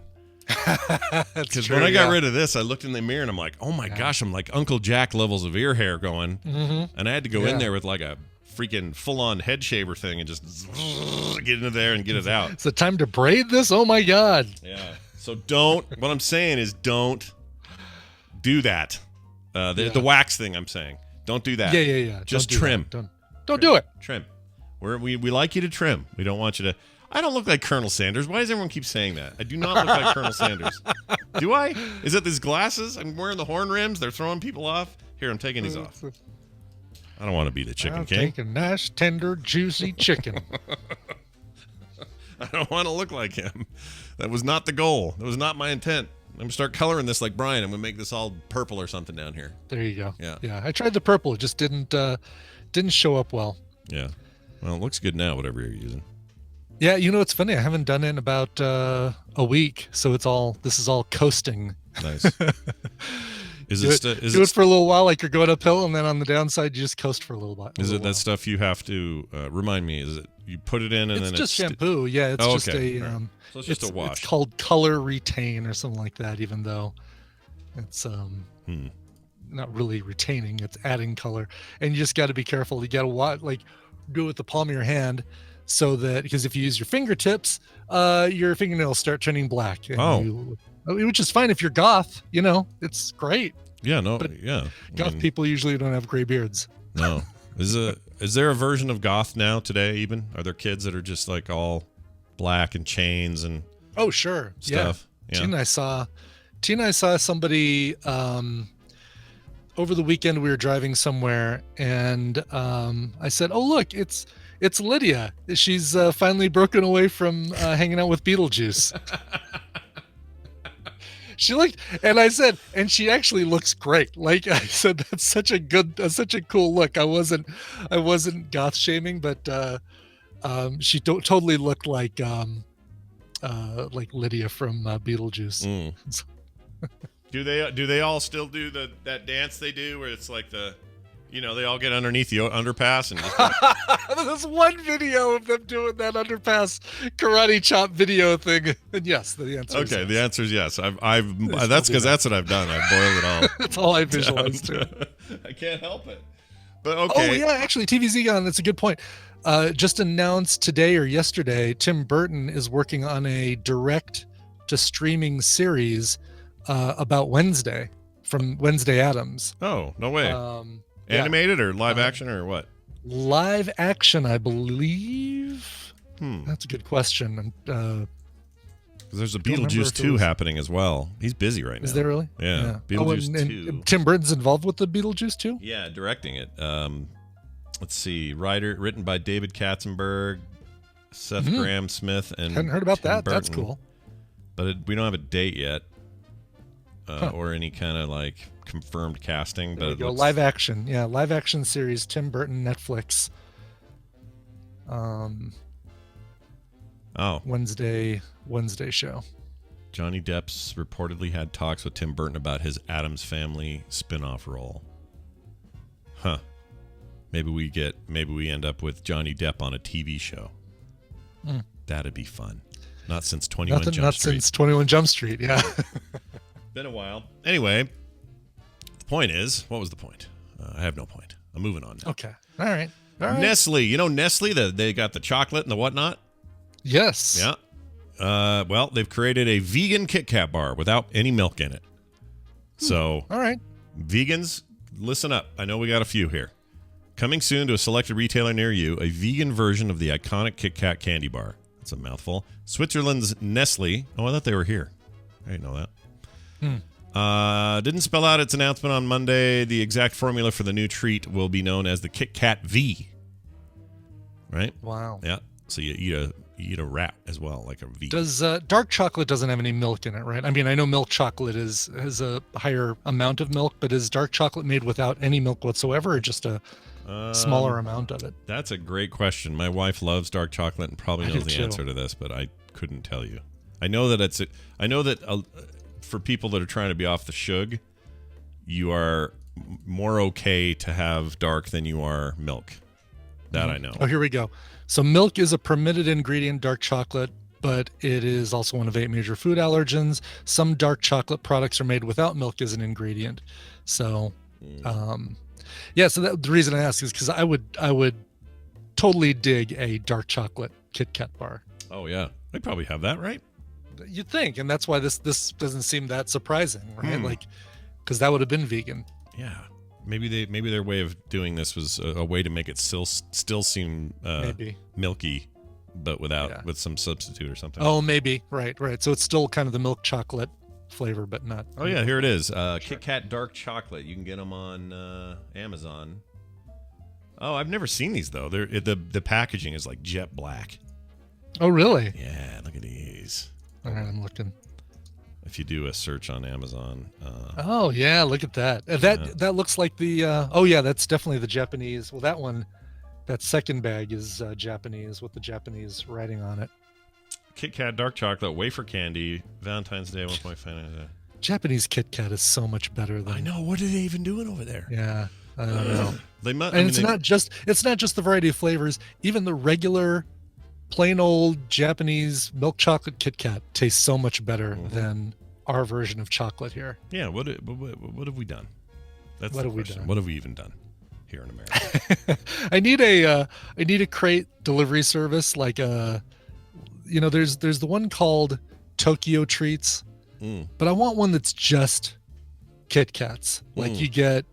Because when I got rid of this, I looked in the mirror and I'm like, "Oh my gosh, I'm like Uncle Jack levels of ear hair going," and I had to go in there with like a freaking full-on head shaver thing and just get into there and get it out. It's the time to braid this? Oh my god. Yeah. So what I'm saying is don't do that. The wax thing I'm saying. Don't do that. Yeah. Just trim. Don't do it. Trim. We like you to trim. We don't want you to. I don't look like Colonel Sanders. Why does everyone keep saying that? I do not look like Colonel Sanders. Do I? Is it these glasses? I'm wearing the horn rims. They're throwing people off. Here, I'm taking these off. I don't want to be the chicken king. Take a nice, tender, juicy chicken. I don't want to look like him. That was not the goal. That was not my intent. gonna start coloring this like Brian. I'm gonna make this all purple or something down here. There you go. Yeah. I tried the purple. It just didn't show up well. Yeah. Well, it looks good now. Whatever you're using. Yeah, it's funny. I haven't done it in about a week, so this is all coasting. Nice. Do it for a little while, like you're going uphill, and then on the downside, you just coast for a little while. Is it that stuff you have to remind me? Is it you put it in and then it's just shampoo? Yeah, it's just okay. a. So it's just a wash. It's called Color Retain or something like that. Even though it's not really retaining, it's adding color, and you just got to be careful. You got to do it with the palm of your hand, so that because if you use your fingertips, your fingernails start turning black. Which is fine if you're goth, it's great. Yeah, Goth people usually don't have gray beards. No. Is there a version of goth now today even? Are there kids that are just like all black and chains and sure. stuff? Yeah. Tina and I saw somebody over the weekend. We were driving somewhere and I said, "Oh, look, it's Lydia. She's finally broken away from hanging out with Beetlejuice." She looked, and I said, and she actually looks great. Like I said, that's such a cool look. I wasn't goth shaming, but she totally looked like Lydia from Beetlejuice. Do they all still do that dance they do where it's like they all get underneath the underpass and just There's one video of them doing that underpass karate chop video thing, and yes, the answer. Okay, is the answer is yes. That's because that's what I've done. I've boiled it all. That's all I visualized too. I can't help it. But okay. Oh yeah, actually, TVZ Gone. That's a good point. Just announced today or yesterday, Tim Burton is working on a direct-to-streaming series about Wednesday from Wednesday Addams. Oh no way. Animated or live action or what? Live action, I believe. That's a good question. There's a Beetlejuice 2 happening as well. He's busy right now. Is there really? Yeah. Beetlejuice 2. And Tim Burton's involved with the Beetlejuice 2? Yeah, directing it. Let's see. Written by David Katzenberg, Seth Grahame-Smith, and hadn't heard about Tim that. Burton. That's cool. But we don't have a date yet. Or any kind of confirmed casting. There we go. Live action. Yeah, live action series, Tim Burton, Netflix. Wednesday show. Johnny Depp's reportedly had talks with Tim Burton about his Addams Family spin-off role. Huh. Maybe we end up with Johnny Depp on a TV show. That'd be fun. Not since 21 Jump Street. Not since 21 Jump Street, yeah. Been a while. Anyway, the point is, what was the point? I have no point. I'm moving on now. Okay. All right. Nestle. Nestle, they got the chocolate and the whatnot? Yes. Yeah. Well, they've created a vegan Kitkat bar without any milk in it. So, all right. Vegans, listen up. I know we got a few here. Coming soon to a selected retailer near you, a vegan version of the iconic Kitkat candy bar. That's a mouthful. Switzerland's Nestle. Oh, I thought they were here. I didn't know that. Didn't spell out its announcement on Monday. The exact formula for the new treat will be known as the KitKat V. Right? Wow. Yeah. So you eat a wrap as well, like a V. Does dark chocolate doesn't have any milk in it, right? I mean, I know milk chocolate has a higher amount of milk, but is dark chocolate made without any milk whatsoever, or just a smaller amment of it? That's a great question. My wife loves dark chocolate and probably knows the answer to this, but I couldn't tell you. I know that for people that are trying to be off the shug, you are more okay to have dark than you are milk. That I know. Oh, here we go. So milk is a permitted ingredient, dark chocolate, but it is also one of 8 major food allergens. Some dark chocolate products are made without milk as an ingredient. So, so the reason I ask is because I would totally dig a dark chocolate Kit Kat bar. Oh yeah, they probably have that, right? You'd think, and that's why this doesn't seem that surprising, right? Because that would have been vegan. Yeah, maybe their way of doing this was a way to make it still seem milky, but with some substitute or something. Oh, maybe right. So it's still kind of the milk chocolate flavor, but not. Oh yeah, here it is. Sure. Kit Kat dark chocolate. You can get them on Amazon. Oh, I've never seen these though. The packaging is like jet black. Oh really? Yeah, look at these. All right, I'm looking. If you do a search on Amazon. Oh yeah, look at that. That looks like the. Oh yeah, that's definitely the Japanese. Well, that second bag is Japanese with the Japanese writing on it. KitKat dark chocolate wafer candy Valentine's Day 1.5. Japanese KitKat is so much better than. I know. What are they even doing over there? Yeah, I don't know. It's not just the variety of flavors. Even the regular, plain old Japanese milk chocolate KitKat tastes so much better than our version of chocolate here. Yeah. What have we done? That's what the have we question. done? What have we even done here in America? I need a crate delivery service there's the one called Tokyo Treats, but I want one that's just Kit Kats. Like you get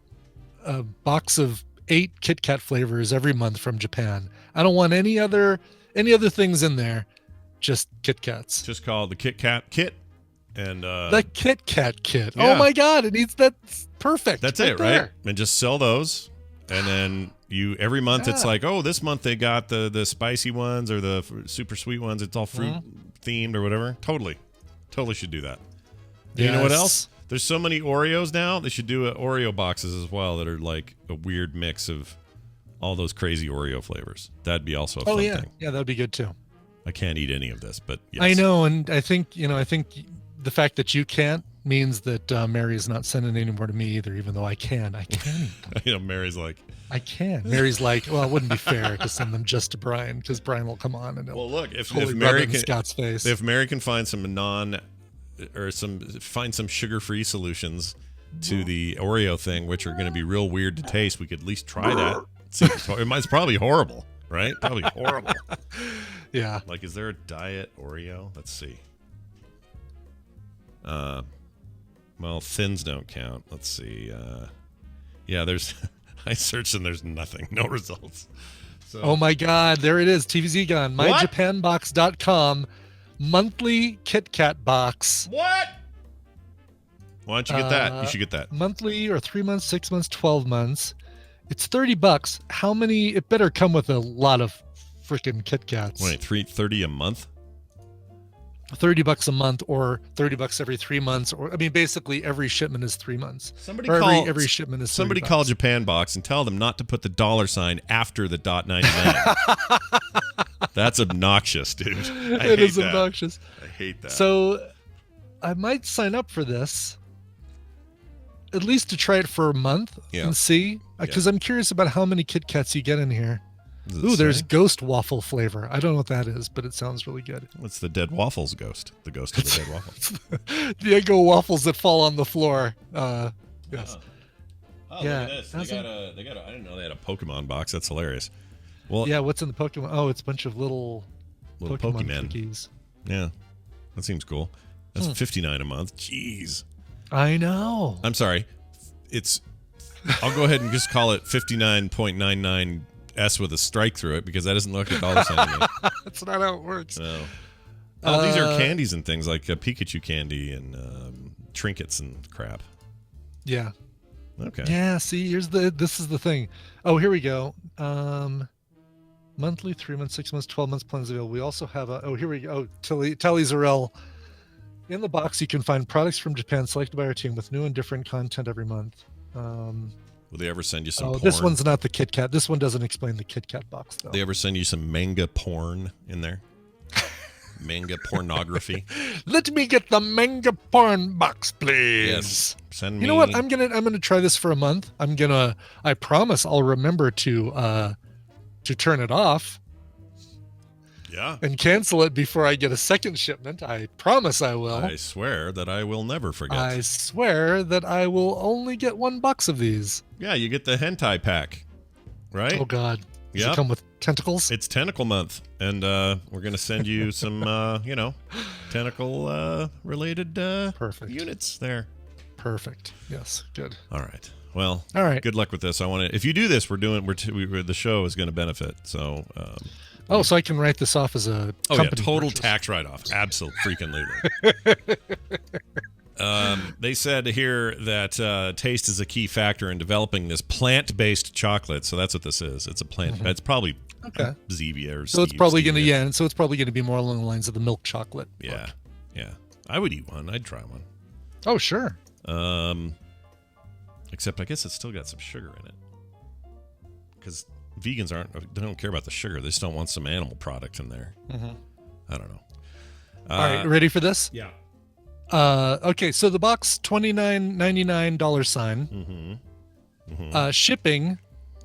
a box of 8 Kit Kat flavors every month from Japan. I don't want any other things in there, just Kit Kats. Just call it the Kit Kat kit. And the Kit Kat kit. Yeah. Oh my God, that's perfect. That's right it, there. right? And just sell those, and then every month it's like, oh, this month they got the spicy ones or the super sweet ones. It's all fruit themed or whatever. Totally should do that. Yes. You know what else? There's so many Oreos now. They should do Oreo boxes as well that are like a weird mix of all those crazy Oreo flavors. That'd be also a fun thing. Yeah, that'd be good too. I can't eat any of this, but yes. I know, and I think the fact that you can't means that Mary's not sending any more to me either, even though I can. Mary's like... I can. Mary's like, well, it wouldn't be fair to send them just to Brian because Brian will come on and look, if Mary can Scott's face. If Mary can find some some sugar-free solutions to the Oreo thing, which are going to be real weird to taste, we could at least try that. It's probably horrible, right? Probably horrible. Yeah. Like, is there a diet Oreo? Let's see. Well, thins don't count. Let's see. There's I searched and there's nothing. No results. So, oh my God, there it is. TVZ gone. MyJapanBox.com monthly Kit Kat box. What? Why don't you get that? You should get that. Monthly or 3 months, 6 months, 12 months. It's $30. How many? It better come with a lot of freaking Kit Kats. Wait, $30 a month? $30 a month or $30 every 3 months, or basically every shipment is 3 months. Every shipment is somebody call Japan Box and tell them not to put the $sign after the .99. That's obnoxious, dude. It is obnoxious. I hate that. So I might sign up for this, at least to try it for a month and see, because I'm curious about how many Kit Kats you get in here. Ooh, there's ghost waffle flavor. I don't know what that is, but it sounds really good. What's the dead waffles ghost? The ghost of the dead waffles. The Eggo waffles that fall on the floor. Yes. Oh, look at this. They got I didn't know they had a Pokemon box. That's hilarious. Well, yeah, what's in the Pokemon? Oh, it's a bunch of little Pokemon cookies. Yeah. That seems cool. That's $59 a month. Jeez. I know. I'm sorry. I'll go ahead and just call it 59.99 S with a strike through it because that doesn't look like $1 to me. That's not how it works. No. Oh, these are candies and things like Pikachu candy and trinkets and crap. Yeah. Okay. Yeah. See, this is the thing. Oh, here we go. Monthly, 3 months, 6 months, 12 months plans available. We also have here we go. Telly Zarel. In the box, you can find products from Japan selected by our team with new and different content every month. Will they ever send you some porn? This one's not the Kit Kat. This one doesn't explain the Kit Kat box, though. They ever send you some manga porn in there? Manga pornography? Let me get the manga porn box, please. Yes. Send me. You know what? I'm gonna try this for a month. I promise I'll remember to turn it off. Yeah. And cancel it before I get a second shipment. I promise I will. I swear that I will never forget. I swear that I will only get 1 box of these. Yeah, you get the hentai pack, right? Oh, God. Does it come with tentacles? It's tentacle month, and we're going to send you some, tentacle-related units there. Perfect. Yes, good. All right. Well, all right. Good luck with this. If you do this, the show is going to benefit, so... so I can write this off as a company total purchase. Tax write-off. Absolutely. They said here that taste is a key factor in developing this plant-based chocolate. So that's what this is. It's a plant. It's probably Zevia or so it's probably going to so it's probably going to be more along the lines of the milk chocolate. Yeah. I would eat one. I'd try one. Oh, sure. Except I guess it's still got some sugar in it. Because vegans they don't care about the sugar. They just don't want some animal product in there. Mm-hmm. I don't know. All right, ready for this? Yeah. Okay, so the box $29.99 sign. Mm-hmm. Mm-hmm. Shipping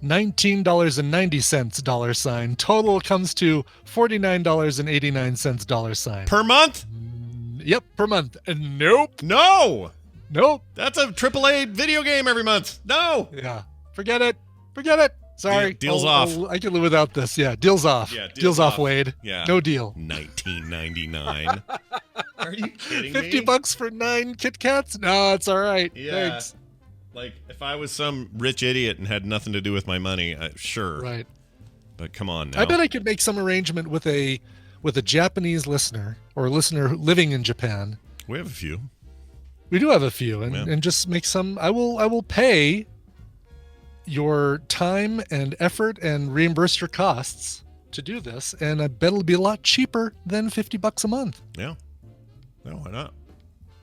$19.90 dollar sign. Total comes to $49.89 dollar sign. Per month? Yep, per month. Nope. No. Nope. That's a AAA video game every month. No. Yeah. Forget it. Sorry. Deal's off. I can live without this. Yeah, deal's off. Yeah, deal's off, Wade. Yeah. No deal. $19.99. Are you kidding me? $50 for 9 Kit Kats? No, it's all right. Yeah. Thanks. Like, if I was some rich idiot and had nothing to do with my money, sure. Right. But come on now. I bet I could make some arrangement with a Japanese listener or a listener living in Japan. We have a few. We do have a few, and just make some. I will pay your time and effort and reimburse your costs to do this, and I bet it'll be a lot cheaper than $50 a month. Yeah. No, why not?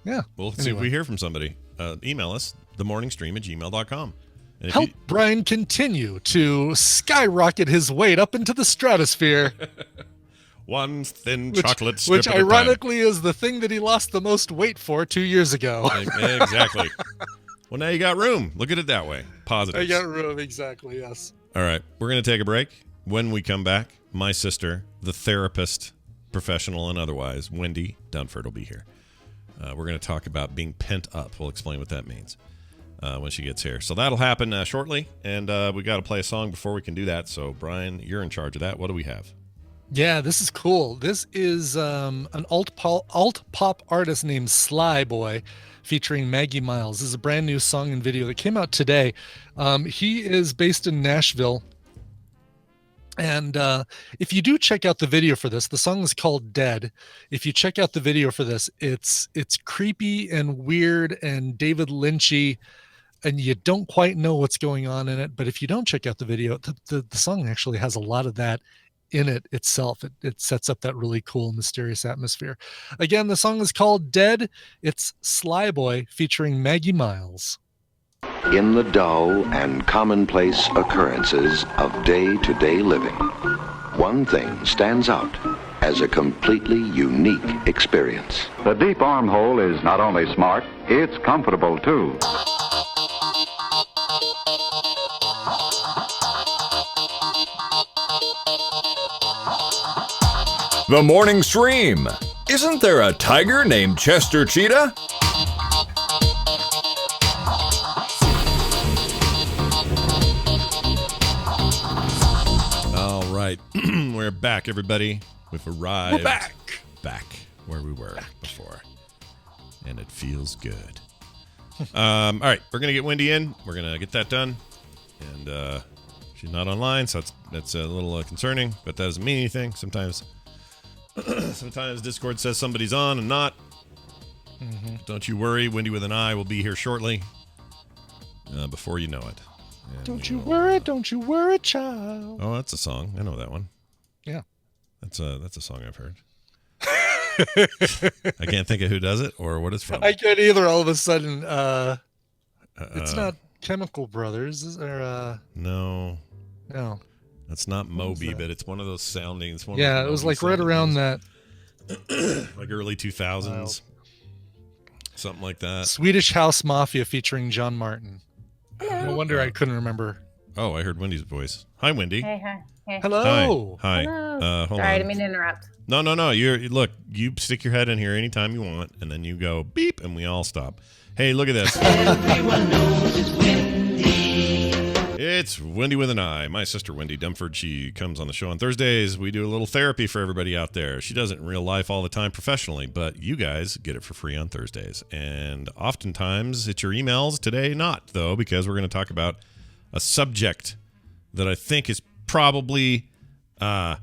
Yeah. Well, let's see if we hear from somebody. Email us, themorningstream@gmail.com. And help Brian continue to skyrocket his weight up into the stratosphere. One thin chocolate strip which ironically is the thing that he lost the most weight for 2 years ago. Exactly. Well, now you got room. Look at it that way. Positive. I got room, exactly, yes. All right. We're going to take a break. When we come back, my sister, the therapist, professional and otherwise, Wendy Dunford, will be here. We're going to talk about being pent up. We'll explain what that means when she gets here. So that'll happen shortly, and we got to play a song before we can do that. So, Brian, you're in charge of that. What do we have? Yeah, this is cool. This is an alt pop artist named Sly Boy featuring Maggie Miles. This is a brand new song and video that came out today. He is based in Nashville. And if you do check out the video for this, the song is called Dead. If you check out the video for this, it's creepy and weird and David Lynchy, and you don't quite know what's going on in it. But if you don't check out the video, the song actually has a lot of that in it itself. It sets up that really cool, mysterious atmosphere. Again, the song is called Dead. It's Sly Boy featuring Maggie Miles. In the dull and commonplace occurrences of day-to-day living, one thing stands out as a completely unique experience. The deep armhole is not only smart, it's comfortable too. The Morning Stream. Isn't there a tiger named Chester Cheetah? All right. We're back, everybody. We've arrived. We're back. Back where we were before. And it feels good. All right. We're going to get Wendy in. We're going to get that done. And she's not online, so that's a little concerning, but that doesn't mean anything. Sometimes Discord says somebody's on and not. Mm-hmm. Don't you worry. Wendy with an I will be here shortly. Before you know it. And don't you worry, child. Oh, that's a song. I know that one. Yeah. That's a song I've heard. I can't think of who does it or what it's from. I can't either. All of a sudden, it's not Chemical Brothers, is there? No. That's not Moby, but it's one of those soundings. Yeah, it was like right around that. Like early 2000s. Something like that. Swedish House Mafia featuring John Martin. No wonder I couldn't remember. Oh, I heard Wendy's voice. Hi, Wendy. Hey. Hello. Hi. Hello. Hold Sorry, on. I didn't mean to interrupt. No. Look, you stick your head in here anytime you want, and then you go beep, and we all stop. Hey, look at this. Everyone knows it's Wendy. It's Wendy with an I. My sister, Wendy Dumford. She comes on the show on Thursdays. We do a little therapy for everybody out there. She does it in real life all the time professionally, but you guys get it for free on Thursdays. And oftentimes it's your emails. Today, not, though, because we're going to talk about a subject that I think is probably, at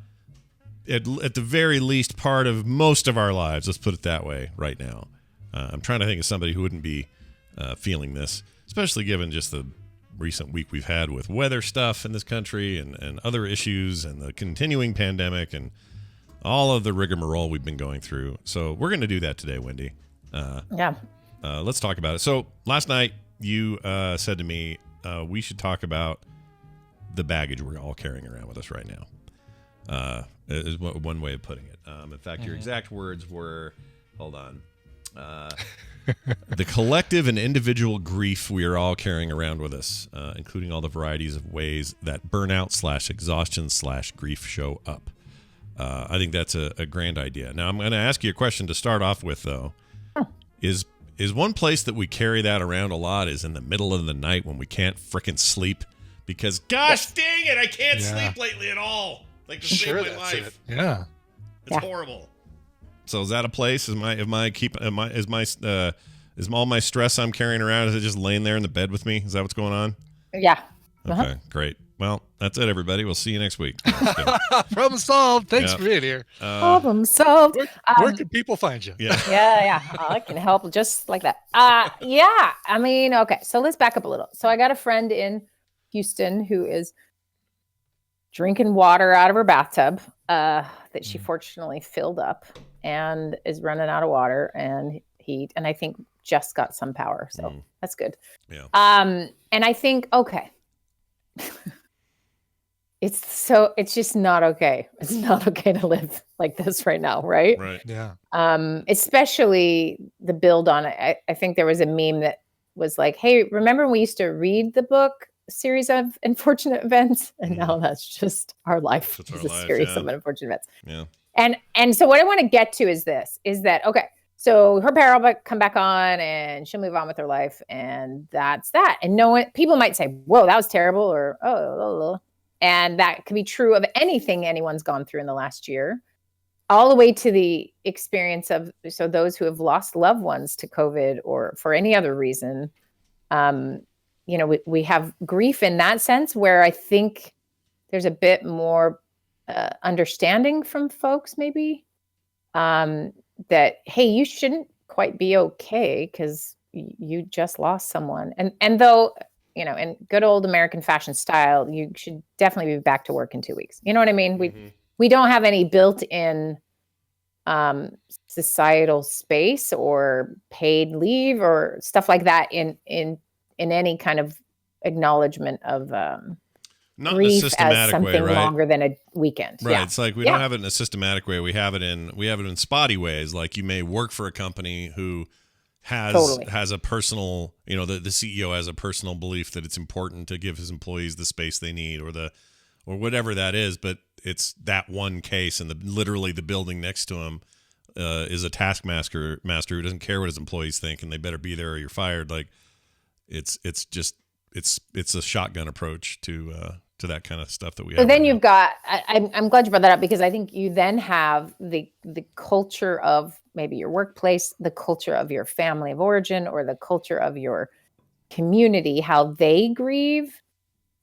the very least, part of most of our lives. Let's put it that way right now. I'm trying to think of somebody who wouldn't be feeling this, especially given just the recent week we've had with weather stuff in this country and other issues and the continuing pandemic and all of the rigmarole we've been going through. So we're going to do that today, Wendy. Let's talk about it. So last night you said to me we should talk about the baggage we're all carrying around with us right now. Is one way of putting it. In fact, your exact words were, hold on, the collective and individual grief we are all carrying around with us, including all the varieties of ways that burnout / exhaustion / grief show up. I think that's a grand idea. Now, I'm going to ask you a question to start off with, though. Is one place that we carry that around a lot is in the middle of the night when we can't frickin' sleep because, gosh dang it, I can't sleep lately at all. Like to save my life. Yeah, it's horrible. So is that a place? Is all my stress I'm carrying around, is it just laying there in the bed with me? Is that what's going on? Yeah. Okay, great. Well, that's it, everybody. We'll see you next week. Problem solved. Thanks for being here. Problem solved. Where can people find you? Yeah. I can help just like that. I mean, okay. So let's back up a little. So I got a friend in Houston who is drinking water out of her bathtub that she fortunately filled up and is running out of water and heat. And I think just got some power. So that's good. Yeah. And I think, okay. It's just not okay. It's not okay to live like this right now, right? Right. Yeah. Especially the build on it. I think there was a meme that was like, hey, remember when we used to read the book Series of Unfortunate Events? And now that's just our life. It's a series of unfortunate events. Yeah. And so what I want to get to is that, okay, so her parent will come back on and she'll move on with her life. And that's that. And people might say, whoa, that was terrible. Or, oh. And that could be true of anything anyone's gone through in the last year, all the way to the experience of, so those who have lost loved ones to COVID or for any other reason, we have grief in that sense where I think there's a bit more understanding from folks maybe that, hey, you shouldn't quite be okay because you just lost someone. And though, in good old American fashion style, you should definitely be back to work in 2 weeks. You know what I mean? We don't have any built-in societal space or paid leave or stuff like that in any kind of acknowledgement of not grief in a systematic as something way, right? Longer than a weekend. Right. Yeah. It's like we don't have it in a systematic way. We have it in spotty ways. Like you may work for a company who has a personal, the CEO has a personal belief that it's important to give his employees the space they need or whatever that is. But it's that one case, and literally the building next to him is a taskmaster who doesn't care what his employees think, and they better be there or you're fired. Like it's a shotgun approach to that kind of stuff that we have. So then you've got, I'm glad you brought that up because I think you then have the culture of maybe your workplace, the culture of your family of origin, or the culture of your community, how they grieve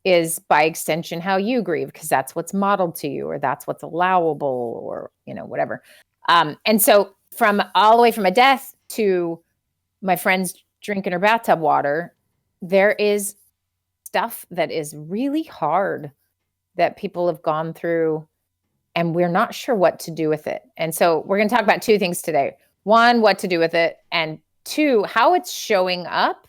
is by extension how you grieve because that's what's modeled to you or that's what's allowable or, whatever. And so from all the way from a death to my friend's drinking her bathtub water, there is stuff that is really hard that people have gone through and we're not sure what to do with it. And so we're going to talk about two things today. One, what to do with it. And two, how it's showing up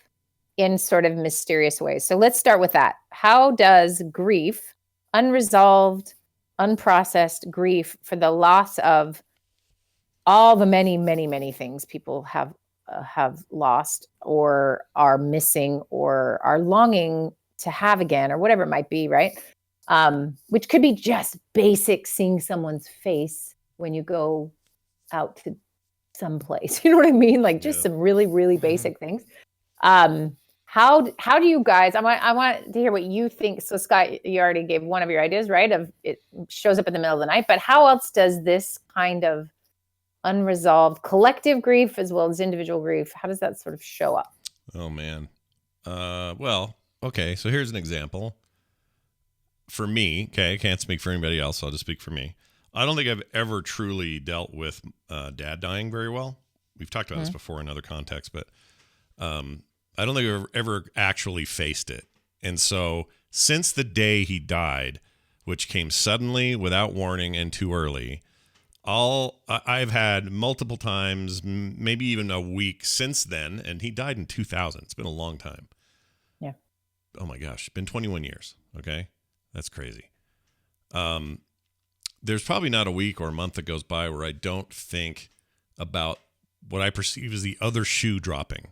in sort of mysterious ways. So let's start with that. How does grief, unresolved, unprocessed grief for the loss of all the many, many, many things people have lost or are missing or are longing to have again or whatever it might be, right? Which could be just basic seeing someone's face when you go out to someplace. You know what I mean? Like just some really, really basic things. How do you guys, I want to hear what you think. So Scott, you already gave one of your ideas, right? Of it shows up in the middle of the night, but how else does this kind of unresolved collective grief as well as individual grief, how does that sort of show up? Oh man. Well, okay. So here's an example. For me, okay, I can't speak for anybody else. So I'll just speak for me. I don't think I've ever truly dealt with dad dying very well. We've talked about this before in other contexts, but I don't think I've ever actually faced it. And so since the day he died, which came suddenly, without warning, and too early, I've had multiple times, maybe even a week since then, and he died in 2000. It's been a long time. Yeah. Oh my gosh, been 21 years. Okay, that's crazy. There's probably not a week or a month that goes by where I don't think about what I perceive as the other shoe dropping.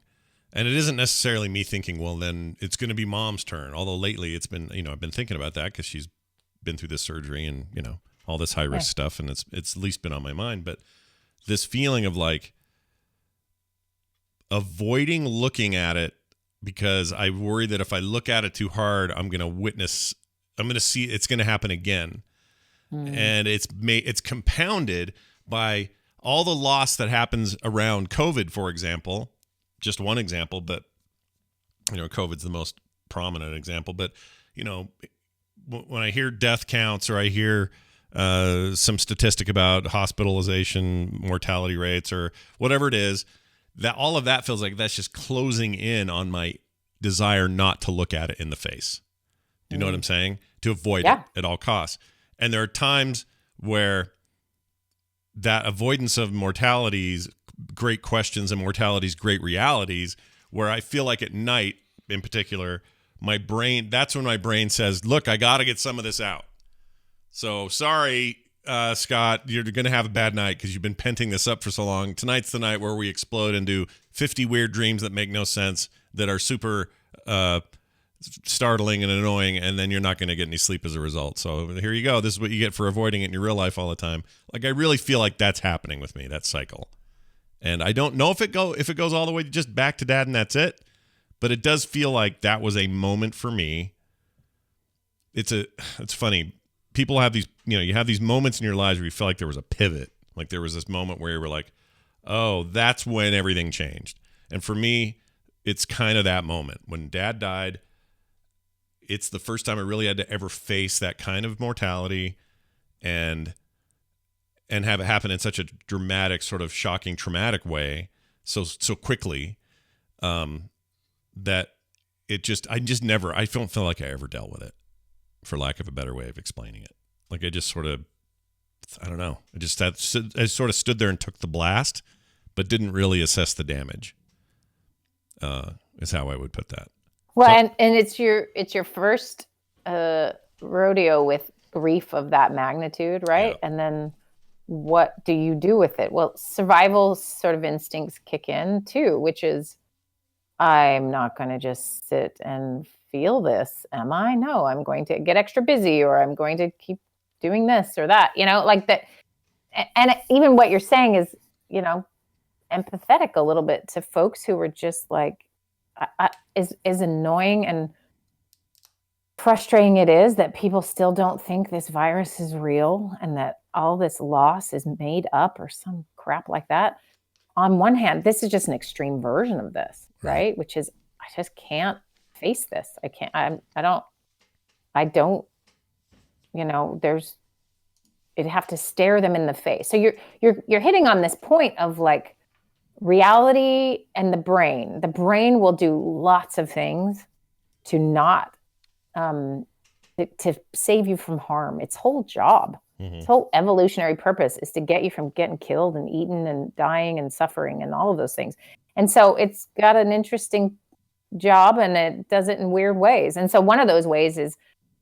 And it isn't necessarily me thinking, well, then it's going to be mom's turn. Although lately it's been, I've been thinking about that because she's been through this surgery and, all this high risk stuff. And it's at least been on my mind. But this feeling of like avoiding looking at it because I worry that if I look at it too hard, I'm going to see it's going to happen again. And it's compounded by all the loss that happens around COVID, for example. Just one example, but COVID's the most prominent example. But when I hear death counts or I hear some statistic about hospitalization mortality rates or whatever it is, that all of that feels like that's just closing in on my desire not to look at it in the face. Do you know what I'm saying? To avoid it at all costs. And there are times where that avoidance of mortalities, great questions, and mortalities, great realities, where I feel like at night in particular, that's when my brain says, look, I got to get some of this out. So sorry, Scott, you're going to have a bad night because you've been penting this up for so long. Tonight's the night where we explode and do 50 weird dreams that make no sense, that are super startling and annoying, and then you're not going to get any sleep as a result. So here you go. This is what you get for avoiding it in your real life all the time. Like, I really feel like that's happening with me, that cycle. And I don't know if it goes all the way just back to dad and that's it, but it does feel like that was a moment for me. It's funny. People have these, you have these moments in your lives where you feel like there was a pivot. Like there was this moment where you were like, oh, that's when everything changed. And for me, it's kind of that moment. When dad died, it's the first time I really had to ever face that kind of mortality and have it happen in such a dramatic, sort of shocking, traumatic way so quickly that I don't feel like I ever dealt with it, for lack of a better way of explaining it. Like I just sort of, I don't know. I sort of stood there and took the blast, but didn't really assess the damage, is how I would put that. Well, and it's your first rodeo with grief of that magnitude, right? Yeah. And then what do you do with it? Well, survival sort of instincts kick in too, which is, I'm not going to just sit and feel this, am I? No, I'm going to get extra busy, or I'm going to keep doing this or that, like that. And even what you're saying is, empathetic a little bit to folks who were just like, is annoying and frustrating it is that people still don't think this virus is real and that all this loss is made up or some crap like that. On one hand, this is just an extreme version of this, right? Which is, I just can't face this. I can't, I don't, you'd have to stare them in the face. So you're hitting on this point of like reality and the brain. The brain will do lots of things to not, to save you from harm. Its whole job, its whole evolutionary purpose is to get you from getting killed and eaten and dying and suffering and all of those things. And so it's got an interesting job and it does it in weird ways. And so one of those ways is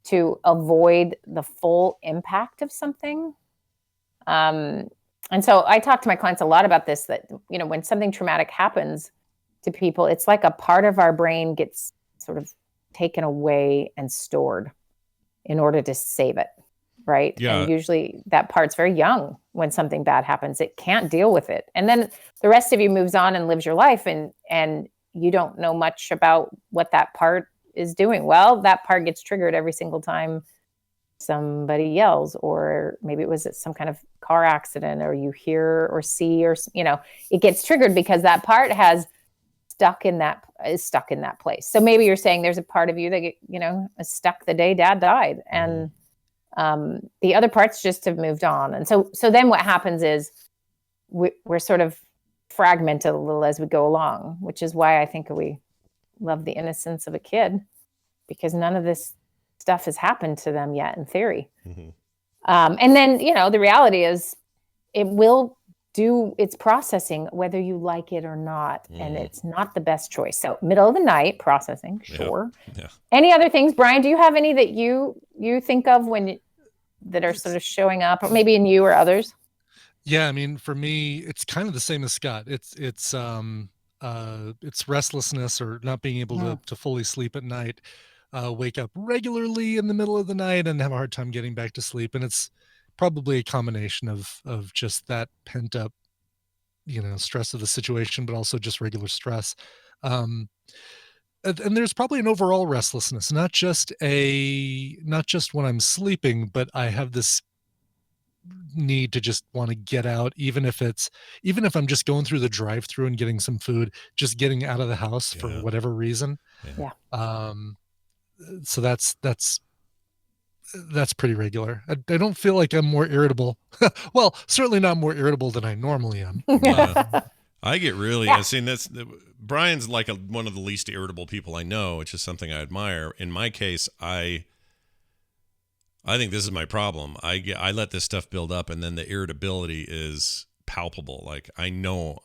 to avoid the full impact of something. And so I talk to my clients a lot about this, that, when something traumatic happens to people, it's like a part of our brain gets sort of taken away and stored in order to save it. Right. Yeah. And usually that part's very young when something bad happens. It can't deal with it. And then the rest of you moves on and lives your life, and you don't know much about what that part is doing. Well, that part gets triggered every single time somebody yells, or maybe it was some kind of car accident, or you hear or see, or, it gets triggered because that part is stuck in that place. So maybe you're saying there's a part of you that, is stuck the day dad died, and the other parts just have moved on. And so then what happens is we're sort of fragmented a little as we go along, which is why I think we love the innocence of a kid, because none of this stuff has happened to them yet in theory. And then, the reality is it will do its processing whether you like it or not, and it's not the best choice. So middle of the night processing, sure. Yeah. Any other things, Brian? Do you have any that you think of that are sort of showing up, or maybe in you or others? Yeah, I mean, for me, it's kind of the same as Scott. It's restlessness or not being able to fully sleep at night. Wake up regularly in the middle of the night and have a hard time getting back to sleep, and it's probably a combination of just that pent up, stress of the situation, but also just regular stress. And there's probably an overall restlessness, not just when I'm sleeping, but I have this need to just want to get out, even if I'm just going through the drive-through and getting some food, just getting out of the house for whatever reason. Yeah. So that's pretty regular. I don't feel like I'm more irritable. Well, certainly not more irritable than I normally am. I get really, I've seen this. Brian's like one of the least irritable people I know, which is something I admire. In my case, I think this is my problem. I let this stuff build up, and then the irritability is palpable. Like I know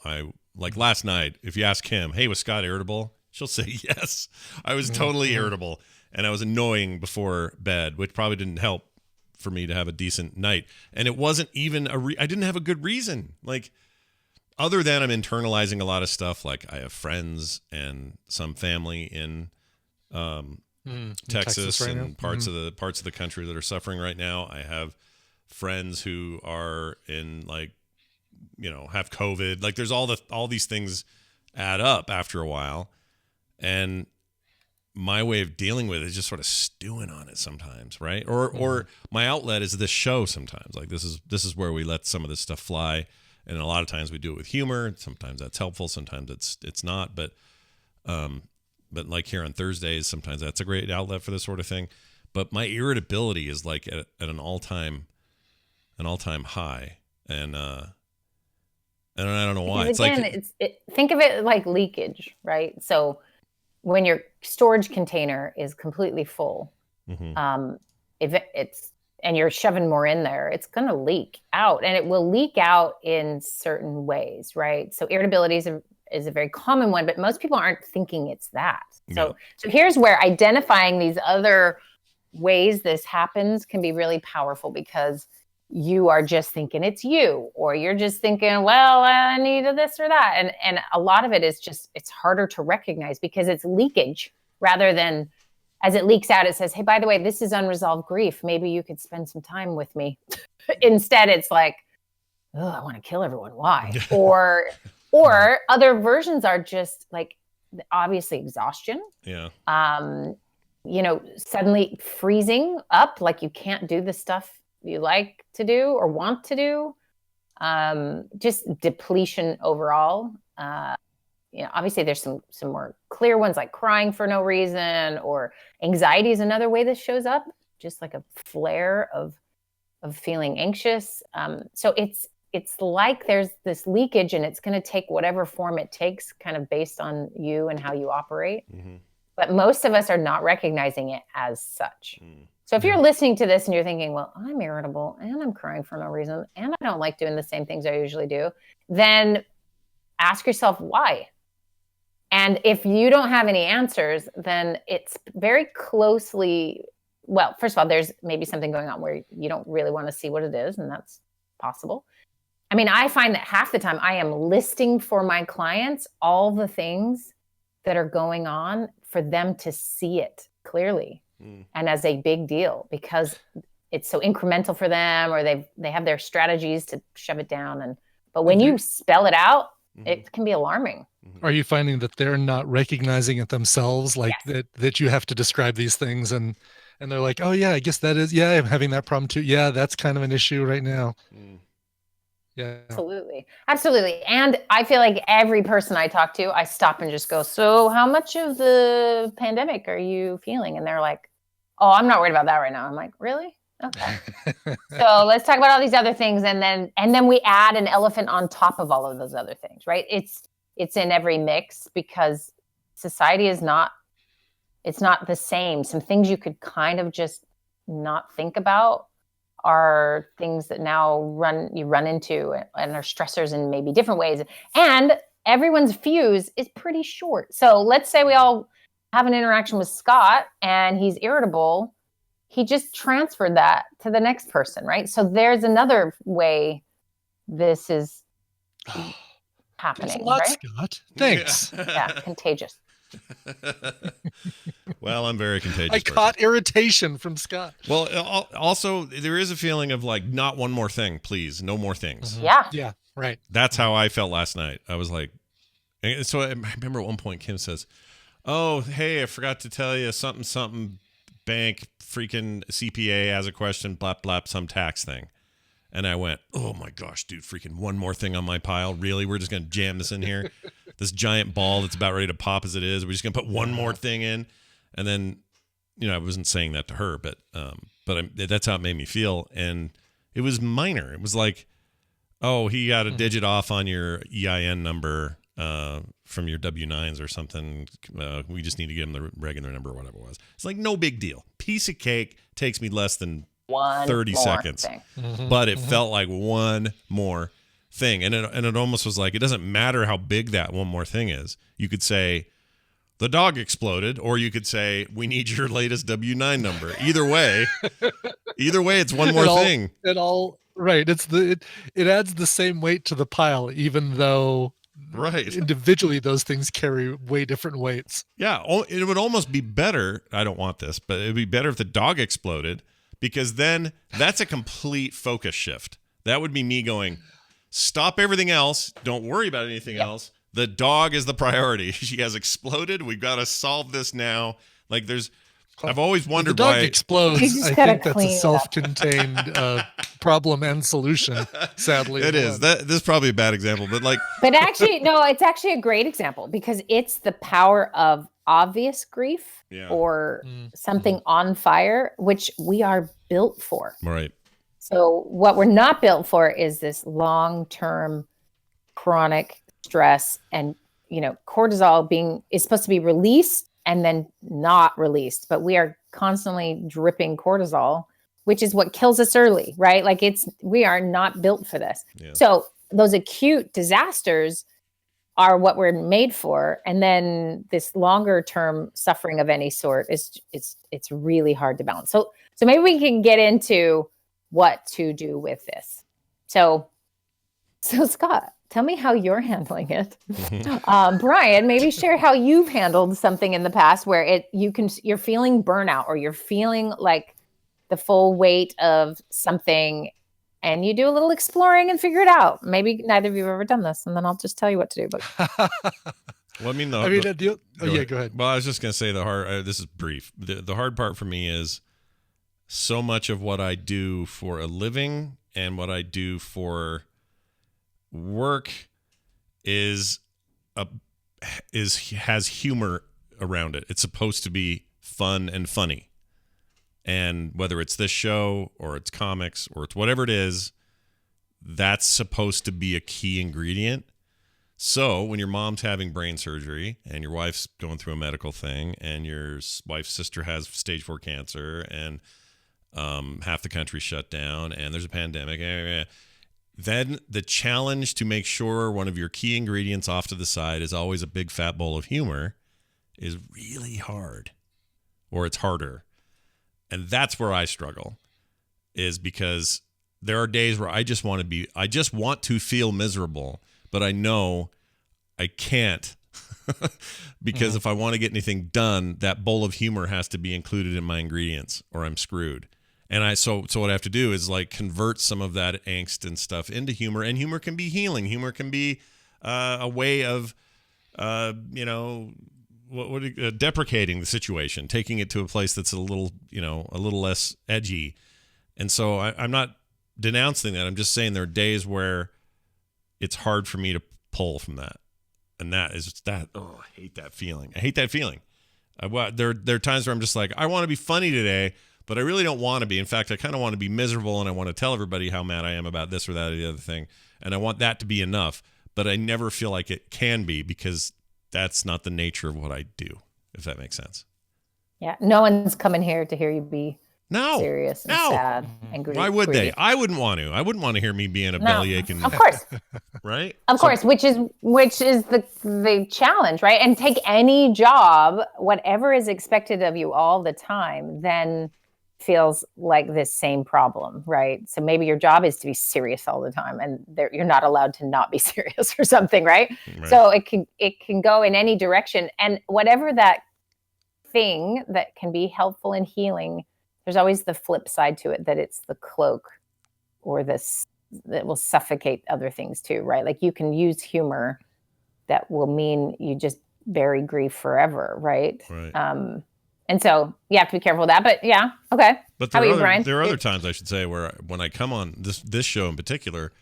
like last night, if you ask Kim, hey, was Scott irritable? She'll say yes. I was totally irritable, and I was annoying before bed, which probably didn't help for me to have a decent night. And it wasn't even I didn't have a good reason. Like other than I'm internalizing a lot of stuff. Like I have friends and some family in Texas right and now. parts of the country that are suffering right now. I have friends who are in have COVID. Like there's all these things add up after a while, and my way of dealing with it is just sort of stewing on it sometimes, right? Or my outlet is this show sometimes. Like this is where we let some of this stuff fly, and a lot of times we do it with humor. Sometimes that's helpful. Sometimes it's not. But like here on Thursdays, sometimes that's a great outlet for this sort of thing. But my irritability is like at an all-time high, and I don't know why. Because again, think of it like leakage, right? So when your storage container is completely full, if and you're shoving more in there, it's going to leak out, and it will leak out in certain ways, right? So irritability is a very common one, but most people aren't thinking it's that. So here's where identifying these other ways this happens can be really powerful, because you are just thinking it's you, or you're just thinking, well, I need this or that. And a lot of it is just, it's harder to recognize because it's leakage rather than as it leaks out, it says, hey, by the way, this is unresolved grief. Maybe you could spend some time with me. Instead, it's like, oh, I want to kill everyone. Why? Or other versions are just like, obviously exhaustion. Yeah. Suddenly freezing up, like you can't do the stuff you like to do or want to do. Just depletion overall. Obviously there's some more clear ones like crying for no reason, or anxiety is another way this shows up, just like a flare of feeling anxious. So it's like there's this leakage, and it's going to take whatever form it takes, kind of based on you and how you operate. Mm-hmm. But most of us are not recognizing it as such. So if you're listening to this and you're thinking, well, I'm irritable and I'm crying for no reason, and I don't like doing the same things I usually do, then ask yourself why. And if you don't have any answers, then it's very closely, well, first of all, there's maybe something going on where you don't really want to see what it is, and that's possible. I mean, I find that half the time I am listing for my clients all the things that are going on for them to see it clearly and as a big deal, because it's so incremental for them, or they have their strategies to shove it down. But when you spell it out, it can be alarming. Are you finding that they're not recognizing it themselves, like that you have to describe these things and they're like, oh yeah, I guess that is, yeah, I'm having that problem too. Yeah, that's kind of an issue right now. Yeah, absolutely. And I feel like every person I talk to, I stop and just go, so how much of the pandemic are you feeling? And they're like, oh, I'm not worried about that right now. I'm like, really? Okay. So let's talk about all these other things. And then we add an elephant on top of all of those other things, right? It's in every mix, because society is not the same. Some things you could kind of just not think about are things that now you run into and are stressors in maybe different ways. And everyone's fuse is pretty short. So let's say we all have an interaction with Scott and he's irritable. He just transferred that to the next person, right? So there's another way this is happening. Thanks a lot, right? Scott. Thanks. Yeah, contagious. Well, I'm very contagious. I caught irritation from Scott. Well, also, there is a feeling of like, not one more thing, please. No more things. Mm-hmm. Yeah. Yeah, right. That's how I felt last night. I was like, so I remember at one point Kim says, oh, hey, I forgot to tell you something bank freaking CPA has a question, blap, blap, some tax thing. And I went, oh my gosh, dude, freaking one more thing on my pile. Really? We're just going to jam this in here? This giant ball that's about ready to pop as it is. We're just going to put one more thing in. And then, I wasn't saying that to her, but that's how it made me feel. And it was minor. It was like, oh, he got a digit off on your EIN number from your W-9s or something. We just need to give him the regular number or whatever it was. It's like, no big deal. Piece of cake, takes me less than 30 seconds. But it felt like one more thing. And it almost was like, it doesn't matter how big that one more thing is. You could say, the dog exploded, or you could say, we need your latest W-9 number. Either way, it's one more thing. Right. It adds the same weight to the pile, even though individually those things carry way different weights. Yeah. It would almost be better. I don't want this, but it'd be better if the dog exploded, because then that's a complete focus shift. That would be me going, stop everything else. Don't worry about anything else. The dog is the priority. She has exploded. We've got to solve this now. Like I've always wondered if the dog why explodes. I think that's a self-contained problem and solution. Sadly, it is. This is probably a bad example, but actually, no, it's actually a great example, because it's the power of obvious grief or something on fire, which we are built for. Right. So what we're not built for is this long-term chronic stress, and cortisol is supposed to be released and then not released, but we are constantly dripping cortisol, which is what kills us early, right? Like we are not built for this. Yeah. So those acute disasters are what we're made for. And then this longer term suffering of any sort it's really hard to balance. So maybe we can get into what to do with this. So Scott, tell me how you're handling it. Brian, maybe share how you've handled something in the past where you're feeling burnout, or you're feeling like the full weight of something, and you do a little exploring and figure it out. Maybe neither of you have ever done this, and then I'll just tell you what to do. But well, go ahead. Well, I was just going to say this is brief. The hard part for me is so much of what I do for a living and what I do for work has humor around it. It's supposed to be fun and funny. And whether it's this show or it's comics or it's whatever it is, that's supposed to be a key ingredient. So when your mom's having brain surgery and your wife's going through a medical thing and your wife's sister has stage 4 cancer and half the country shut down and there's a pandemic, then the challenge to make sure one of your key ingredients off to the side is always a big fat bowl of humor is really hard, or it's harder. And that's where I struggle, is because there are days where I just want to feel miserable, but I know I can't because if I want to get anything done, that bowl of humor has to be included in my ingredients or I'm screwed. And so what I have to do is like convert some of that angst and stuff into humor, and humor can be healing. Humor can be a way of, deprecating the situation, taking it to a place that's a little less edgy. And so I'm not denouncing that. I'm just saying there are days where it's hard for me to pull from that. And that is that. Oh, I hate that feeling. There are times where I'm just like, I want to be funny today, but I really don't want to be. In fact, I kind of want to be miserable, and I want to tell everybody how mad I am about this or that or the other thing. And I want that to be enough, but I never feel like it can be, because that's not the nature of what I do, if that makes sense. Yeah. No one's coming here to hear you be serious and sad and Why would they? I wouldn't want to. I wouldn't want to hear me being a bellyache and of course. Right? Of course, which is the challenge, right? And take any job, whatever is expected of you all the time, then feels like this same problem, right? So maybe your job is to be serious all the time, and you're not allowed to not be serious or something, right? So it can go in any direction, and whatever that thing that can be helpful and healing, there's always the flip side to it, that it's the cloak or this that will suffocate other things too, right? Like you can use humor that will mean you just bury grief forever, right? And so you have to be careful of that. But yeah, okay. But there are other times, I should say, where when I come on this show in particular,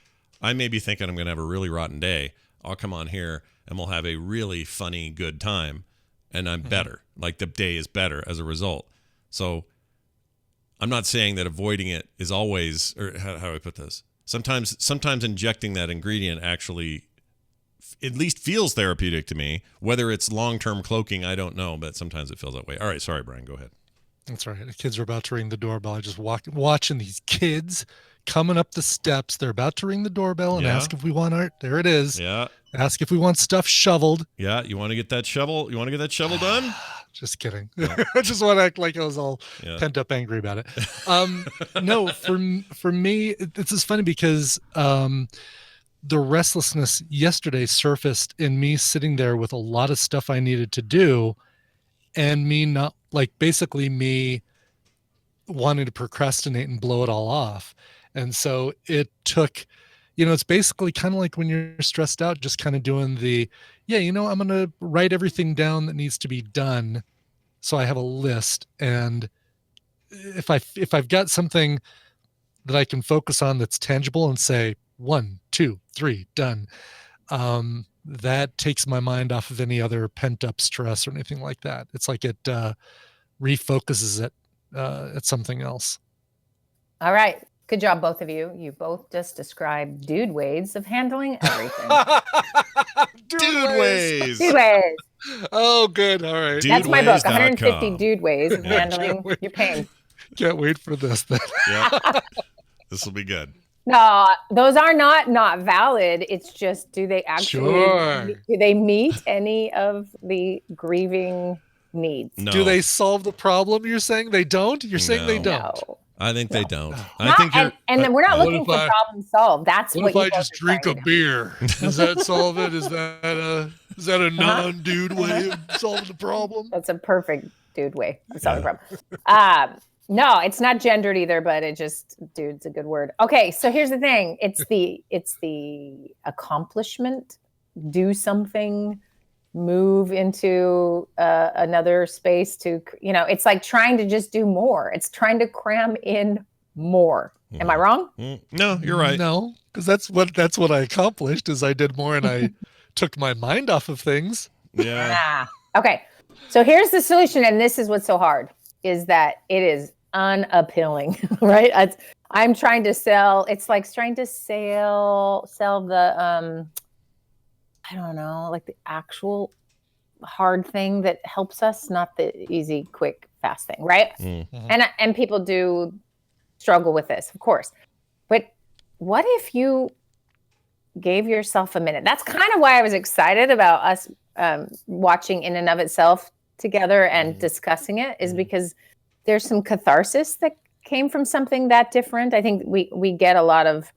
I may be thinking I'm going to have a really rotten day. I'll come on here and we'll have a really funny, good time, and I'm better. Like the day is better as a result. So I'm not saying that avoiding it is always, or how do I put this? Sometimes injecting that ingredient actually at least feels therapeutic to me. Whether it's long-term cloaking, I don't know, but sometimes it feels that way. All right, sorry, Brian, go ahead. That's right. The kids are about to ring the doorbell. I just watching these kids coming up the steps. They're about to ring the doorbell and ask if we want art. There it is. Yeah. Ask if we want stuff shoveled. Yeah. You want to get that shovel? You want to get that shovel done? Just kidding. Yeah. I just want to act like I was all pent up angry about it. No, for me, this is funny because the restlessness yesterday surfaced in me sitting there with a lot of stuff I needed to do, and me not basically me wanting to procrastinate and blow it all off. And so it took, it's basically kind of like when you're stressed out, just kind of doing I'm going to write everything down that needs to be done. So I have a list. And if I've got something that I can focus on that's tangible and say 1, 2, 3, done, that takes my mind off of any other pent up stress or anything like that. It's like it refocuses it at something else. All right. Good job, both of you. You both just described dude ways of handling everything. Dude ways. Dude ways. Oh, good. All right. That's my book, 150 dude ways of handling your pain. Can't wait for this then. Yeah. This will be good. No, those are not valid. It's just, do they actually do they meet any of the grieving needs? No. Do they solve the problem? You're saying they don't? You're saying they don't? No. I think they don't. I think and then we're not looking for problem solved. That's what if I just drink a beer? Does that solve it? Is that a non-dude way of solving the problem? That's a perfect dude way of solving the problem. No, it's not gendered either, but dude's a good word. Okay, so here's the thing. It's the accomplishment, do something, move into another space to, it's like trying to just do more. It's trying to cram in more. Am I wrong? No, you're right. No, because that's what I accomplished is I did more and I took my mind off of things. Yeah. Okay. So here's the solution. And this is what's so hard, is that it is unappealing, right? I'm trying to sell. It's like trying to sell the, I don't know, like the actual hard thing that helps us, not the easy, quick, fast thing, right? Mm-hmm. And people do struggle with this, of course. But what if you gave yourself a minute? That's kind of why I was excited about us watching In and of Itself together and discussing it, is because there's some catharsis that came from something that different. I think we get a lot of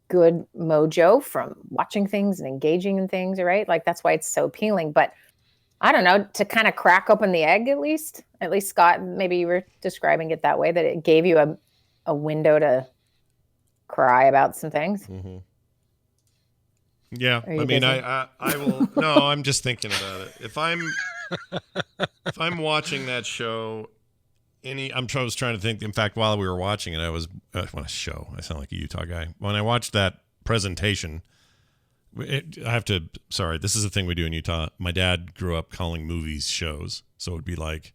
good mojo from watching things and engaging in things, right? Like that's why it's so appealing. But I don't know, to kind of crack open the egg at least Scott, maybe you were describing it that way, that it gave you a window to cry about some things. Mm-hmm. Yeah, I mean, I will. No, I'm just thinking about it. If I'm watching that show, I was trying to think. In fact, while we were watching it, what a show! I sound like a Utah guy. When I watched that presentation, Sorry, this is the thing we do in Utah. My dad grew up calling movies shows, so it'd be like,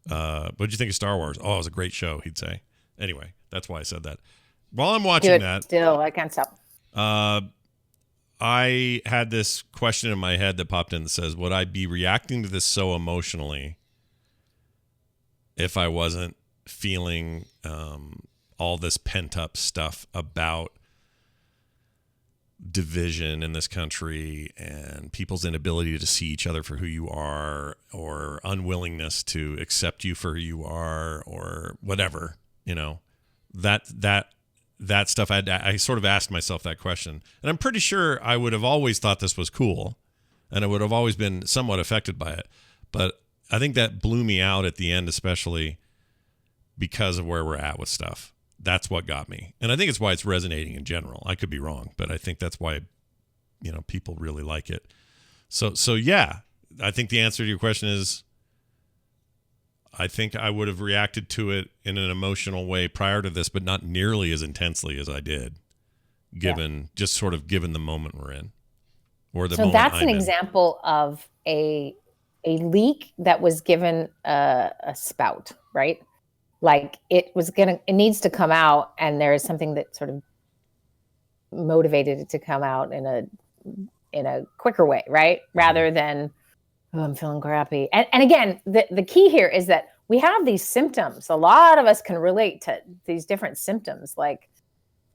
"What did you think of Star Wars?" "Oh, it was a great show," he'd say. Anyway, that's why I said that. While I'm watching that, still I can't stop. I had this question in my head that popped in that says, would I be reacting to this so emotionally if I wasn't feeling all this pent up stuff about division in this country and people's inability to see each other for who you are, or unwillingness to accept you for who you are, or whatever, that stuff. I sort of asked myself that question, and I'm pretty sure I would have always thought this was cool, and I would have always been somewhat affected by it. But I think that blew me out at the end, especially because of where we're at with stuff. That's what got me. And I think it's why it's resonating in general. I could be wrong, but I think that's why, people really like it. So yeah, I think the answer to your question is, I think I would have reacted to it in an emotional way prior to this, but not nearly as intensely as I did, given the moment we're in, or the moment that's I'm an in. example of a leak that was given a spout, right? Like it needs to come out, and there is something that sort of motivated it to come out in a quicker way, right? Rather than, oh, I'm feeling crappy. And again, the key here is that we have these symptoms. A lot of us can relate to these different symptoms. Like,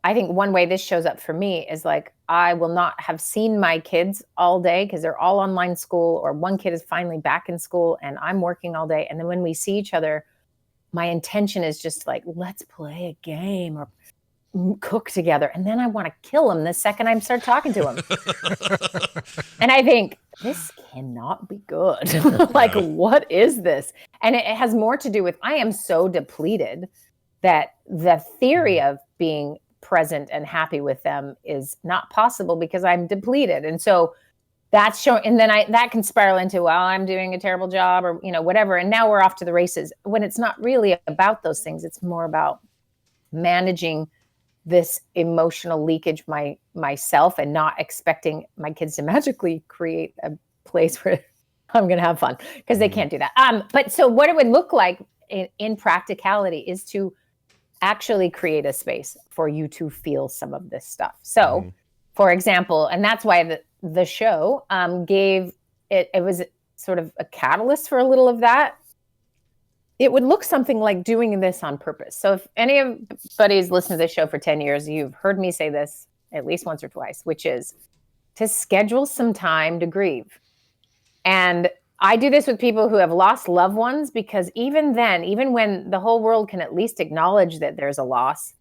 I think one way this shows up for me is like, I will not have seen my kids all day because they're all online school, or one kid is finally back in school and I'm working all day. And then when we see each other, my intention is just like, let's play a game or cook together. And then I want to kill him the second I start talking to him. And I think, this cannot be good. Like, what is this? And it has more to do with, I am so depleted that the theory of being present and happy with them is not possible because I'm depleted. And so that's showing, and then that can spiral into, well, I'm doing a terrible job, or whatever, and now we're off to the races, when it's not really about those things. It's more about managing this emotional leakage myself, and not expecting my kids to magically create a place where I'm going to have fun, because they can't do that. But so what it would look like in practicality is to actually create a space for you to feel some of this stuff. So for example, and that's why the show gave it was sort of a catalyst for a little of that. It would look something like doing this on purpose. So if anybody's listened to this show for 10 years, you've heard me say this at least once or twice, which is to schedule some time to grieve. And I do this with people who have lost loved ones, because even then, even when the whole world can at least acknowledge that there's a loss,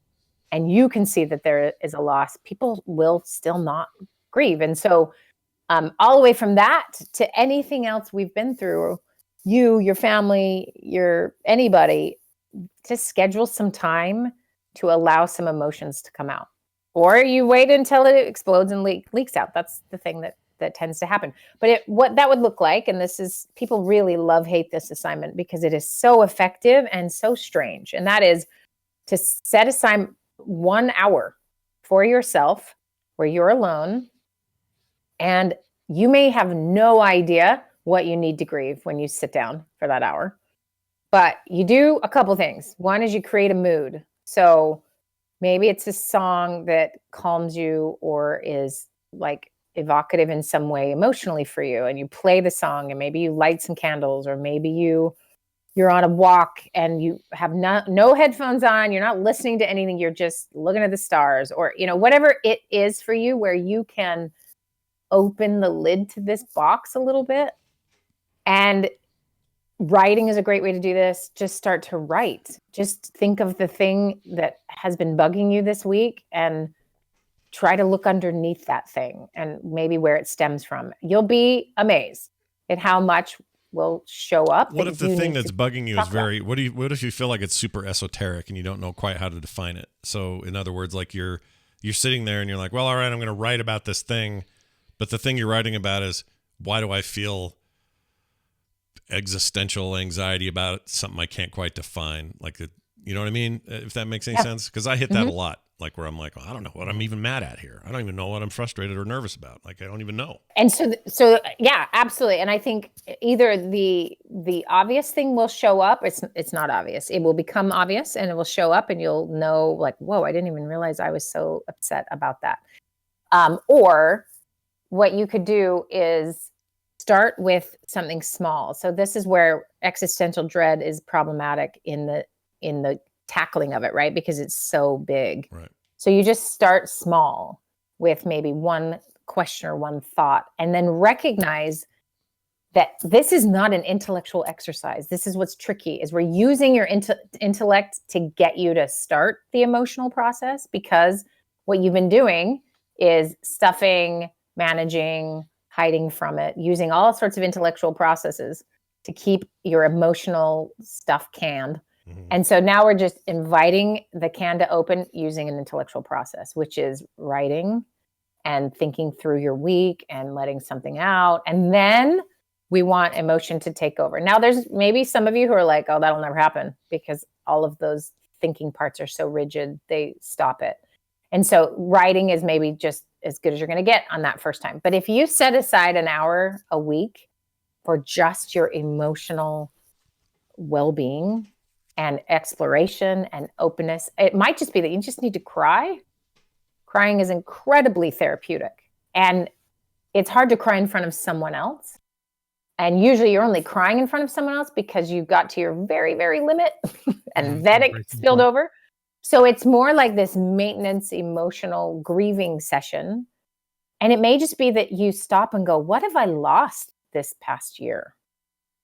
and you can see that there is a loss, people will still not grieve. And so all the way from that to anything else we've been through, your family, anybody, to schedule some time to allow some emotions to come out. Or you wait until it explodes and leaks out. That's the thing that tends to happen. But what that would look like, and this is, people really hate this assignment because it is so effective and so strange. And that is to set aside 1 hour for yourself where you're alone. And you may have no idea what you need to grieve when you sit down for that hour. But you do a couple things. One is you create a mood. So maybe it's a song that calms you or is like evocative in some way emotionally for you, and you play the song, and maybe you light some candles, or maybe you're on a walk and you have no headphones on, you're not listening to anything, you're just looking at the stars, or whatever it is for you, where you can open the lid to this box a little bit. And writing is a great way to do this. Just start to write. Just think of the thing that has been bugging you this week and try to look underneath that thing and maybe where it stems from. You'll be amazed at how much will show up. What if the thing that's bugging you is what if you feel like it's super esoteric and you don't know quite how to define it? So in other words, like you're sitting there and you're like, well, all right, I'm going to write about this thing. But the thing you're writing about is, why do I feel existential anxiety about something I can't quite define? Like, you know what I mean? If that makes any sense? Because I hit that a lot. Like, where I'm like, well, I don't know what I'm even mad at here. I don't even know what I'm frustrated or nervous about. Like, I don't even know. And so yeah, absolutely. And I think either the obvious thing will show up. It's not obvious. It will become obvious, and it will show up, and you'll know, like, whoa, I didn't even realize I was so upset about that. Or what you could do is start with something small. So this is where existential dread is problematic in the tackling of it, right? Because it's so big. Right. So you just start small with maybe one question or one thought, and then recognize that this is not an intellectual exercise. This is what's tricky, is we're using your intellect to get you to start the emotional process, because what you've been doing is stuffing, managing, hiding from it, using all sorts of intellectual processes to keep your emotional stuff canned. Mm-hmm. And so now we're just inviting the can to open using an intellectual process, which is writing and thinking through your week and letting something out. And then we want emotion to take over. Now, there's maybe some of you who are like, oh, that'll never happen, because all of those thinking parts are so rigid, they stop it. And so writing is maybe just as good as you're going to get on that first time. But if you set aside an hour a week for just your emotional well-being and exploration and openness, it might just be that you just need to cry. Crying is incredibly therapeutic. And it's hard to cry in front of someone else. And usually you're only crying in front of someone else because you got to your very, very limit and then it spilled over. So it's more like this maintenance, emotional grieving session. And it may just be that you stop and go, what have I lost this past year?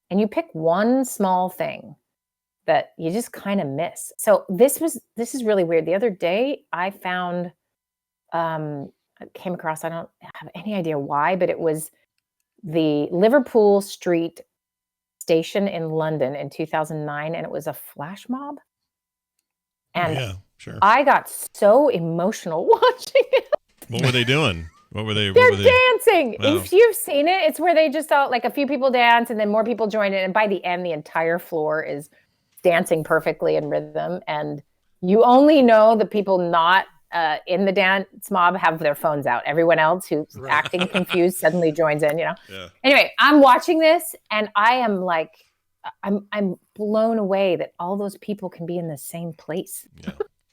And you pick one small thing that you just kind of miss. So this is really weird. The other day I found, I came across, I don't have any idea why, but it was the Liverpool Street station in London in 2009. And it was a flash mob. And yeah, sure. I got so emotional watching it. What were they doing? They're dancing. Wow. If you've seen it, it's where they just all, like, a few people dance and then more people join in. And by the end, the entire floor is dancing perfectly in rhythm. And you only know the people not in the dance mob have their phones out. Everyone else who's acting confused suddenly joins in, Yeah. Anyway, I'm watching this and I am like, I'm blown away that all those people can be in the same place,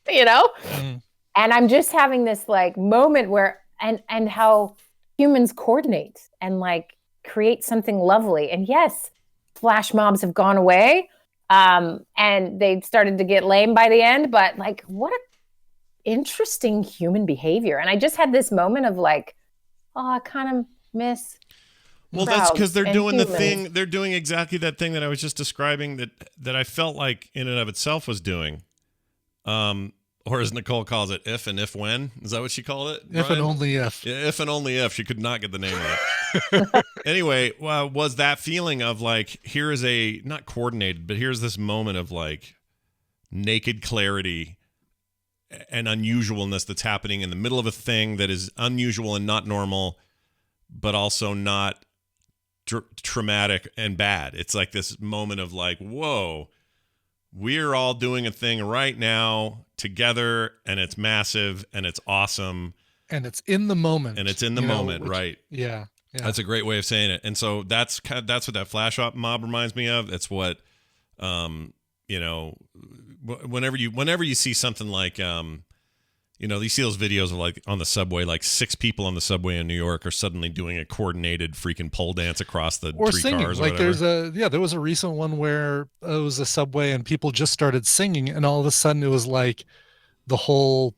And I'm just having this like moment where, and how humans coordinate and like create something lovely. And yes, flash mobs have gone away, and they started to get lame by the end, but like, what a interesting human behavior. And I just had this moment of like, oh, I kind of miss. Well, that's because they're doing the thing. They're doing exactly that thing that I was just describing that I felt like in and of itself was doing. Or as Nicole calls it, if and if when. Is that what she called it, Brian? If and only if. Yeah, if and only if. She could not get the name of it. Anyway, was that feeling of like, here is a, not coordinated, but here's this moment of like naked clarity and unusualness that's happening in the middle of a thing that is unusual and not normal, but also not traumatic and bad. It's like this moment of like, whoa, we're all doing a thing right now together, and it's massive and it's awesome. And it's in the moment. And it's in the moment, right? Yeah. That's a great way of saying it. And so that's what that flash mob reminds me of. It's what, whenever you see something like, you see those videos of like on the subway, like 6 people on the subway in New York are suddenly doing a coordinated freaking pole dance across the or 3 singing. cars. Or like whatever. there was a recent one where it was a subway and people just started singing, and all of a sudden it was like the whole,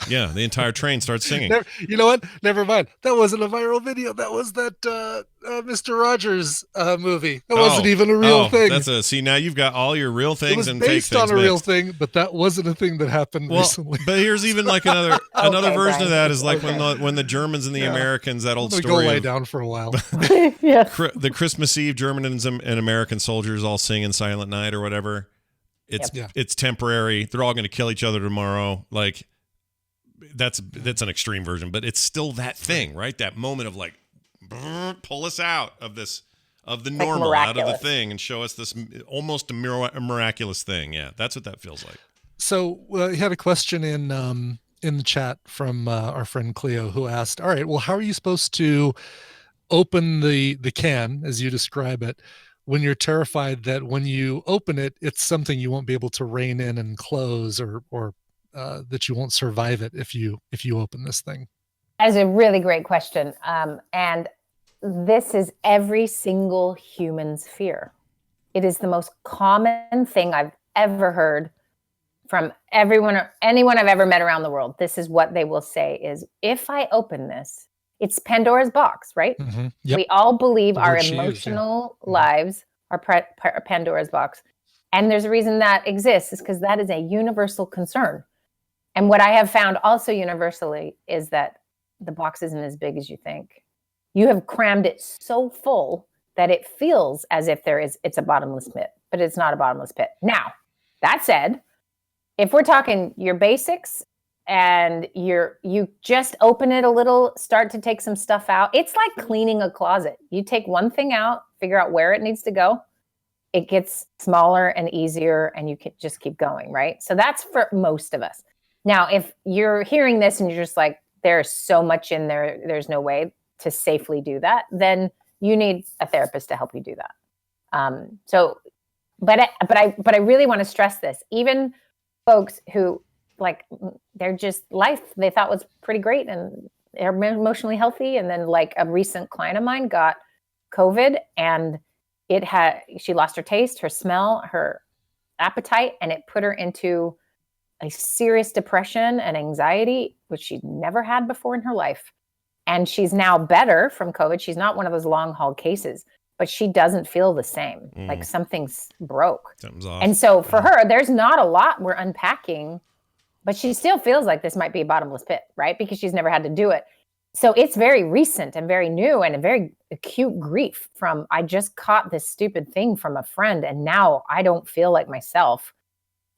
the entire train starts singing. You know what? Never mind. That wasn't a viral video. That was that Mr. Rogers movie. That wasn't even a real thing. See, now you've got all your real things and fake things. Based on a real thing, but that wasn't a thing that happened recently. But here's even like another version of that is like when the Germans and the Americans, that old story. Go lay down for a while. The Christmas Eve Germans and American soldiers all sing in Silent Night or whatever. It's temporary. They're all going to kill each other tomorrow. Like, that's an extreme version, but it's still that thing, right? That moment of like, pull us out of the normal, out of the thing, and show us this almost a miraculous thing. Yeah, that's what that feels like. So we had a question in the chat from our friend Cleo, who asked, all right, well, how are you supposed to open the can, as you describe it, when you're terrified that when you open it, it's something you won't be able to rein in and close, or that you won't survive it if you open this thing? That's a really great question. And this is every single human's fear. It is the most common thing I've ever heard from anyone I've ever met around the world. This is what they will say is, if I open this, it's Pandora's box, right? Mm-hmm. Yep. We all believe our emotional lives are Pandora's box. And there's a reason that exists, is because that is a universal concern. And what I have found also universally is that the box isn't as big as you think. You have crammed it so full that it feels as if it's a bottomless pit, but it's not a bottomless pit. Now, that said, if we're talking your basics and you just open it a little, start to take some stuff out. It's like cleaning a closet. You take one thing out, figure out where it needs to go. It gets smaller and easier, and you can just keep going, right? So that's for most of us. Now, if you're hearing this and you're just like, there's so much in there, there's no way to safely do that, then you need a therapist to help you do that. But I really want to stress this. Even folks who, like, they're just, life they thought was pretty great and they're emotionally healthy, and then, like, a recent client of mine got COVID, and she lost her taste, her smell, her appetite, and it put her into a serious depression and anxiety, which she'd never had before in her life. And she's now better from COVID. She's not one of those long haul cases, but she doesn't feel the same. Like something's broke. Something's off. And so for her, there's not a lot we're unpacking, but she still feels like this might be a bottomless pit, right? Because she's never had to do it. So it's very recent and very new and a very acute grief from, I just caught this stupid thing from a friend and now I don't feel like myself.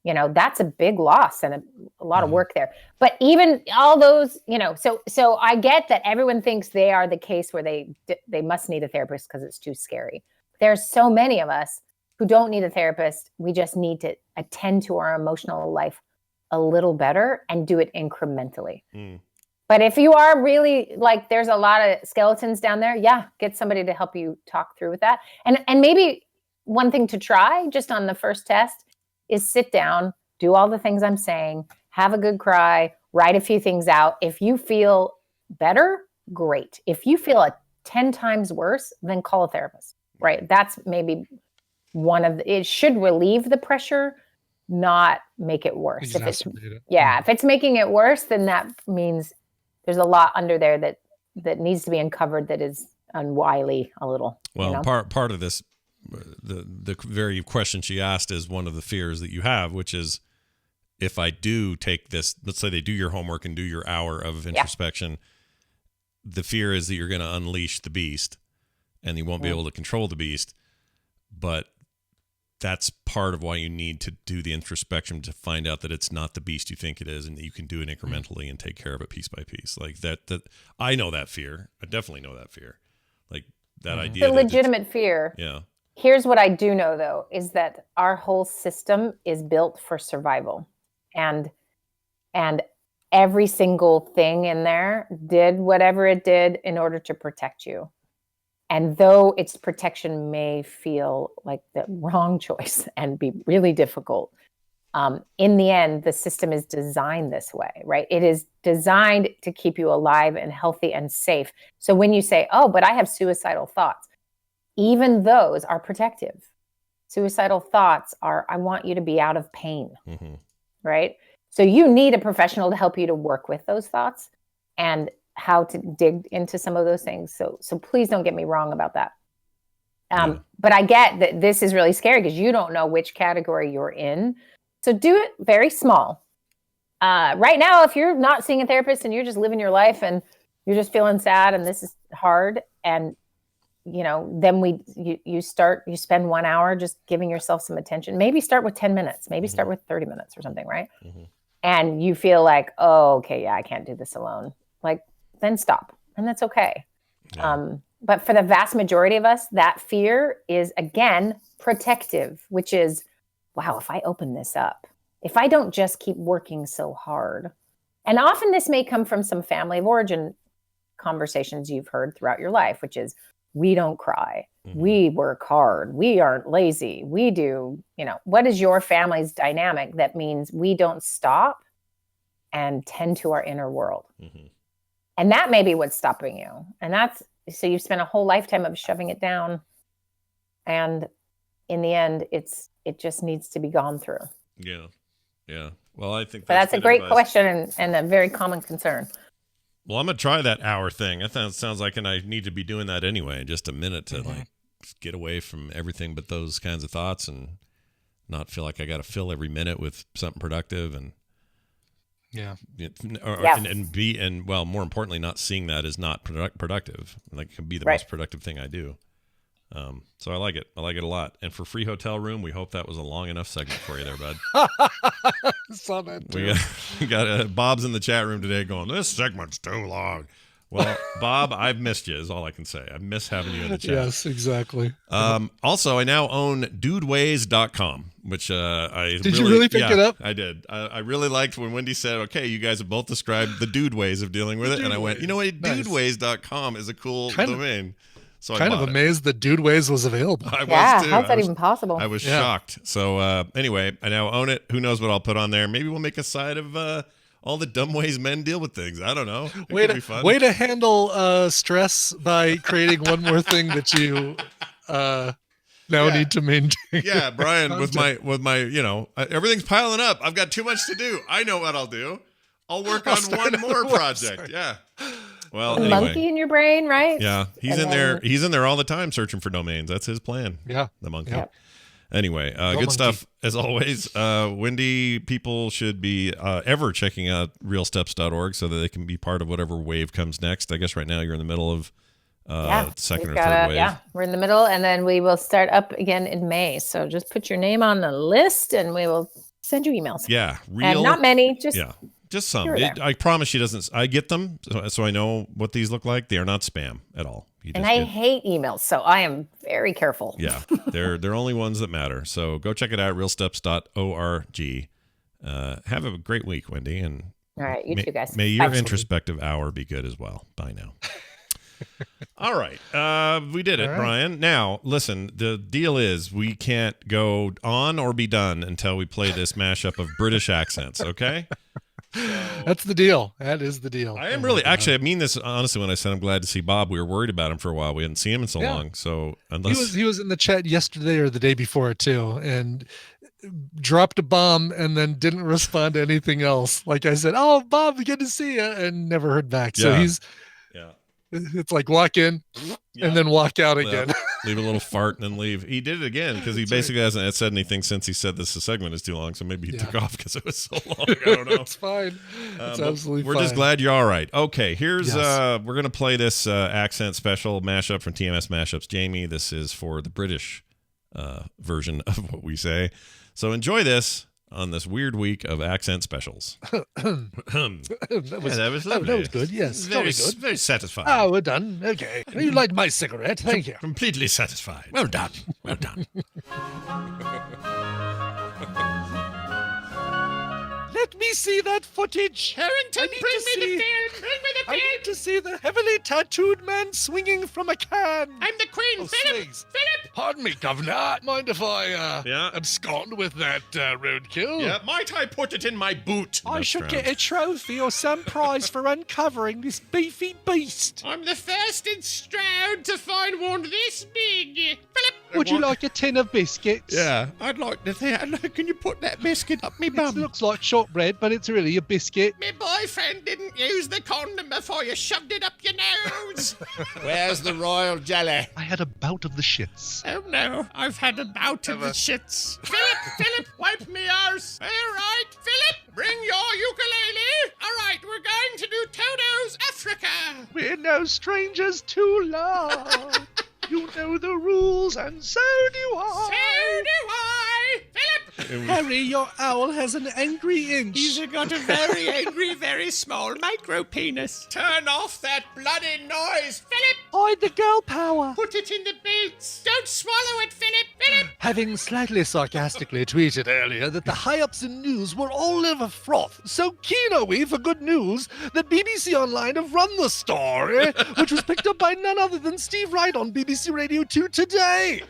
That's a big loss and a lot of work there. But even all those, so I get that everyone thinks they are the case where they must need a therapist because it's too scary. There's so many of us who don't need a therapist. We just need to attend to our emotional life a little better and do it incrementally. But if you are really, like, there's a lot of skeletons down there, get somebody to help you talk through with that. And maybe one thing to try just on the first test is sit down, do all the things I'm saying, have a good cry, write a few things out. If you feel better, great. If you feel 10 times worse, then call a therapist, right? That's maybe it should relieve the pressure, not make it worse. If it's making it worse, then that means there's a lot under there that needs to be uncovered that is unwily a little. Well, part of this, the very question she asked is one of the fears that you have, which is, if I do take this, let's say they do your homework and do your hour of introspection, the fear is that you're going to unleash the beast and you won't be able to control the beast. But that's part of why you need to do the introspection, to find out that it's not the beast you think it is, and that you can do it incrementally and take care of it piece by piece. Like that I know that fear. I definitely know that fear. Like that idea. The legitimate fear. Yeah. Here's what I do know, though, is that our whole system is built for survival. And every single thing in there did whatever it did in order to protect you. And though its protection may feel like the wrong choice and be really difficult, in the end, the system is designed this way, right? It is designed to keep you alive and healthy and safe. So when you say, oh, but I have suicidal thoughts, even those are protective. Suicidal thoughts are, I want you to be out of pain, right? So you need a professional to help you to work with those thoughts and how to dig into some of those things. So please don't get me wrong about that. But I get that this is really scary because you don't know which category you're in. So do it very small. Right now, if you're not seeing a therapist and you're just living your life and you're just feeling sad and this is hard, and then you spend 1 hour just giving yourself some attention. Maybe start with 10 minutes, maybe start with 30 minutes or something, right? And you feel like, oh, okay, I can't do this alone. Like, then stop. And that's okay. Yeah. But for the vast majority of us, that fear is, again, protective, which is, wow, if I open this up, if I don't just keep working so hard. And often this may come from some family of origin conversations you've heard throughout your life, which is, we don't cry. We work hard. We aren't lazy. We do, what is your family's dynamic that means we don't stop and tend to our inner world? And that may be what's stopping you. And so you've spent a whole lifetime of shoving it down. And in the end, it just needs to be gone through. Yeah. Yeah. Well, I think that's a great question and a very common concern. Well, I'm going to try that hour thing. I think it sounds like, and I need to be doing that anyway, in just a minute to like get away from everything but those kinds of thoughts and not feel like I got to fill every minute with something productive and more importantly, not seeing that as not productive. Like it can be the most productive thing I do. So I like it. I like it a lot. And for free hotel room, we hope that was a long enough segment for you there, bud. Saw that too. We got Bob's in the chat room today going, this segment's too long. Well, Bob, I've missed you is all I can say. I miss having you in the chat. Yes, exactly. Also, I now own dudeways.com, which Did you really pick it up? I did. I really liked when Wendy said, okay, you guys have both described the dude ways of dealing with it. And I went, you know what? Nice. Dudeways.com is a cool domain. So kind of amazed that Dude Ways was available. I was too. How's that even possible? I was shocked. So anyway, I now own it. Who knows what I'll put on there? Maybe we'll make a side of all the dumb ways men deal with things. I don't know. Way to handle stress by creating one more thing that you now need to maintain. Yeah, Brian, with my everything's piling up. I've got too much to do. I know what I'll do. I'll work on one more project. Yeah. Well, anyway. Monkey in your brain, right? Yeah, he's in there. He's in there all the time searching for domains. That's his plan. Yeah, the monkey. Yep. Anyway, good stuff as always. Wendy, people should be ever checking out realsteps.org so that they can be part of whatever wave comes next. I guess right now you're in the middle of second or third wave. Yeah, we're in the middle, and then we will start up again in May. So just put your name on the list, and we will send you emails. Yeah, and not many, just Just some. I promise she doesn't. I get them, so I know what these look like. They are not spam at all. And I hate emails, so I am very careful. Yeah, they're only ones that matter. So go check it out, realsteps.org. Have a great week, Wendy. And all right, you too, guys. May your introspective hour be good as well. Bye now. All right. We did it, Brian. Now, listen, the deal is we can't go on or be done until we play this mashup of British accents, okay? That's the deal. That is the deal. I am really, actually, I mean this honestly when I said I'm glad to see Bob. We were worried about him for a while. We hadn't seen him in so long. So unless he was in the chat yesterday or the day before too, and dropped a bomb and then didn't respond to anything else. Like I said, oh, Bob, good to see you, and never heard back. So it's like walk in and then walk out again. Leave a little fart and then leave. He did it again because he basically hasn't said anything since he said this segment is too long. So maybe he took off because it was so long. I don't know. It's fine. It's absolutely fine. We're just glad you're all right. Okay, here's we're going to play this accent special mashup from TMS Mashups. Jamie, this is for the British version of what we say. So enjoy this on this weird week of accent specials. that was lovely. That was good, yes. Very good. Very satisfying. Oh, we're done. Okay. You light my cigarette. Thank you. Completely satisfied. Well done. Well done. Let me see that footage. Harrington, bring me the film. Bring me the film. I need to see the heavily tattooed man swinging from a can. I'm the Queen. Philip. Philip. Pardon me, Governor. Mind if I abscond with that roadkill? Yeah, might I put it in my boot? I should get a trophy or some prize for uncovering this beefy beast. I'm the first in Stroud to find one this big. Philip. Would you like a tin of biscuits? Yeah, I'd like to think. Can you put that biscuit up me bum? It looks like shortbread, but it's really a biscuit. My boyfriend didn't use the condom before you shoved it up your nose. Where's the royal jelly? I had a bout of the shits. Oh no, I've had a bout of the shits. Philip, wipe me arse. All right, Philip, bring your ukulele. All right, we're going to do Toto's Africa. We're no strangers to love. You know the rules, and so do I. So do I. Philip! Harry, your owl has an angry inch. He's got a very angry, very small micro penis. Turn off that bloody noise, Philip! Hide the girl power. Put it in the boots. Don't swallow it, Philip! Philip! Having slightly sarcastically tweeted earlier that the high-ups in news were all over froth, so keen are we for good news that BBC Online have run the story, which was picked up by none other than Steve Wright on BBC Radio 2 today.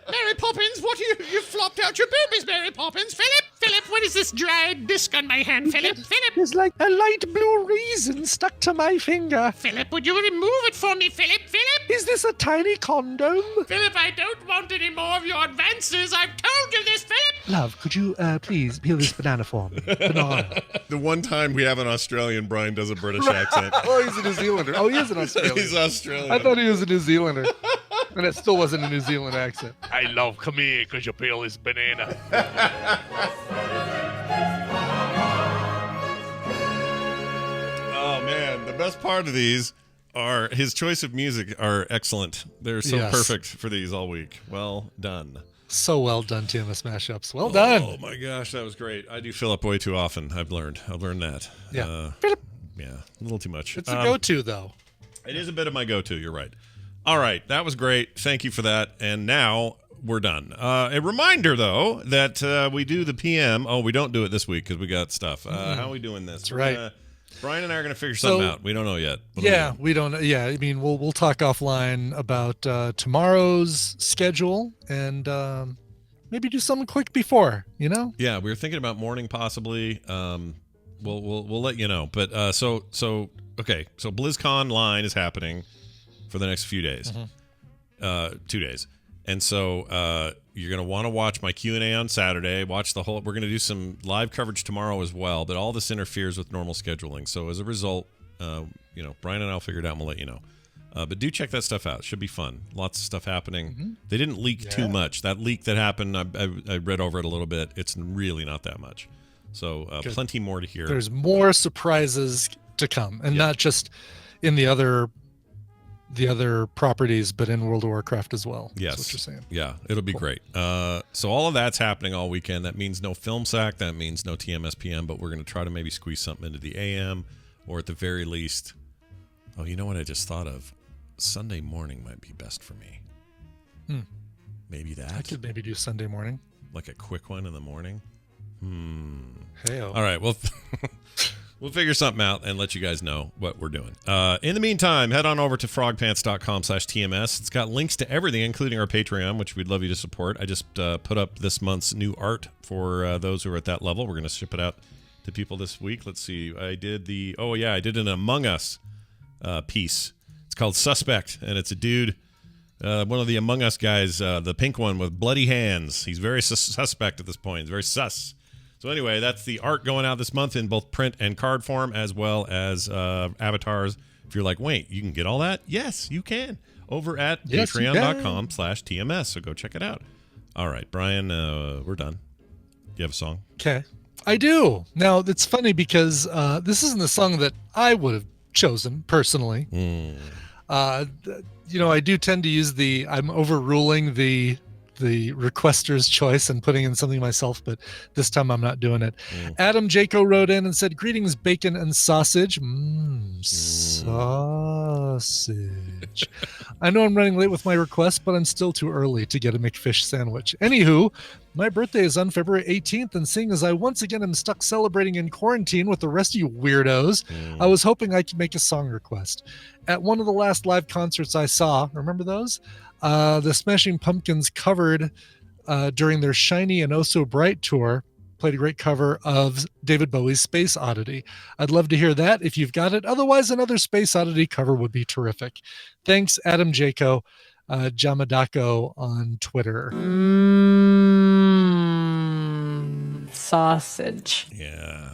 Mary Poppins, what you flopped out your boobies, Mary Poppins. Philip, when is this this dried disc on my hand, Philip. Philip! It's like a light blue raisin stuck to my finger. Philip, would you remove it for me, Philip? Philip! Is this a tiny condom? Philip, I don't want any more of your advances. I've told you this, Philip! Love, could you please peel this banana for me? Banana. The one time we have an Australian, Brian does a British accent. Oh, he's a New Zealander. Oh, he is an Australian. He's Australian. I thought he was a New Zealander. And it still wasn't a New Zealand accent. Hey, love, come here, could you peel this banana? Oh, man. The best part of these are his choice of music are excellent. They're so perfect for these all week. Well done. So well done, TMS Mashups. Well done. Oh, my gosh. That was great. I do Philip way too often. I've learned that. Yeah. Yeah, a little too much. It's a go-to, though. It is a bit of my go-to. You're right. All right, that was great. Thank you for that. And now we're done. A reminder, though, that we do the PM. Oh, we don't do it this week because we got stuff. How are we doing this? That's right. Brian and I are going to figure something out. We don't know yet. We don't. Yeah, I mean, we'll talk offline about tomorrow's schedule and maybe do something quick before. You know? Yeah, we were thinking about morning possibly. We'll let you know. But okay. So BlizzCon line is happening for the next few days, 2 days. And so you're going to want to watch my Q&A on Saturday, watch the whole, we're going to do some live coverage tomorrow as well, but all this interferes with normal scheduling. So as a result, Brian and I'll figure it out and we'll let you know. But do check that stuff out. It should be fun. Lots of stuff happening. They didn't leak too much. That leak that happened, I read over it a little bit. It's really not that much. So plenty more to hear. There's more surprises to come, and not just in the other properties, but in World of Warcraft as well. Yes. That's what you're saying. Yeah, it'll be great. So all of that's happening all weekend. That means no film sack. That means no TMSPM, but we're going to try to maybe squeeze something into the AM, or at the very least, oh, you know what I just thought of? Sunday morning might be best for me. Maybe that. I could maybe do Sunday morning. Like a quick one in the morning? Hey-o. All right, well... We'll figure something out and let you guys know what we're doing. In the meantime, head on over to frogpants.com/TMS. It's got links to everything, including our Patreon, which we'd love you to support. I just put up this month's new art for those who are at that level. We're going to ship it out to people this week. Let's see. I did an Among Us piece. It's called Suspect, and it's a dude, one of the Among Us guys, the pink one with bloody hands. He's very suspect at this point. He's very sus. So anyway, that's the art going out this month in both print and card form, as well as avatars. If you're like, wait, you can get all that? Yes, you can. Over at patreon.com/TMS. So go check it out. All right, Brian, we're done. Do you have a song? Okay. I do. Now, it's funny because this isn't a song that I would have chosen personally. I do tend to use I'm overruling the requester's choice and putting in something myself, but this time I'm not doing it. Adam Jaco wrote in and said, "Greetings, bacon and sausage." Sausage. I know I'm running late with my request, but I'm still too early to get a McFish sandwich. Anywho, my birthday is on February 18th, and seeing as I once again am stuck celebrating in quarantine with the rest of you weirdos, I was hoping I could make a song request. At one of the last live concerts I saw, remember those? The Smashing Pumpkins covered during their Shiny and Oh So Bright tour, played a great cover of David Bowie's Space Oddity. I'd love to hear that if you've got it. Otherwise, another Space Oddity cover would be terrific. Thanks, Adam Jaco, Jamadako on Twitter. Sausage. Yeah.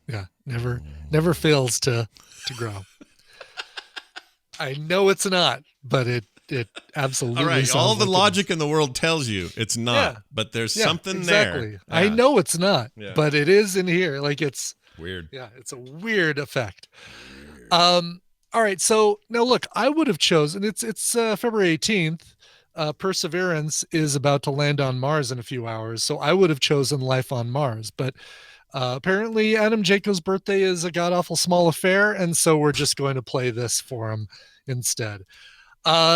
Yeah, never fails to grow. I know it's not, but it absolutely. All right, all like the logic in the world tells you it's not, but there's something exactly. there. I know it's not, but it is in here. Like it's weird. Yeah, it's a weird effect. All right, so now look, I would have chosen. It's February 18th. Perseverance is about to land on Mars in a few hours, so I would have chosen Life on Mars, but. Apparently Adam Jaco's birthday is a god-awful small affair, and so we're just going to play this for him instead.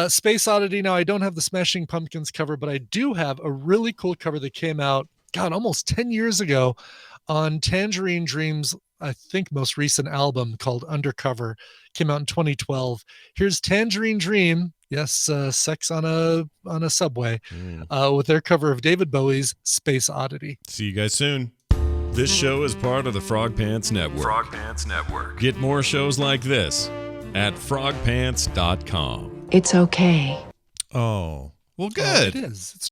Space Oddity. Now, I don't have the Smashing Pumpkins cover, but I do have a really cool cover that came out, almost 10 years ago on Tangerine Dream's, I think, most recent album called Undercover. Came out in 2012. Here's Tangerine Dream. Yes, sex on a subway with their cover of David Bowie's Space Oddity. See you guys soon. This show is part of the Frog Pants Network. Frog Pants Network. Get more shows like this at frogpants.com. It's okay. Oh, well, good. It is. It's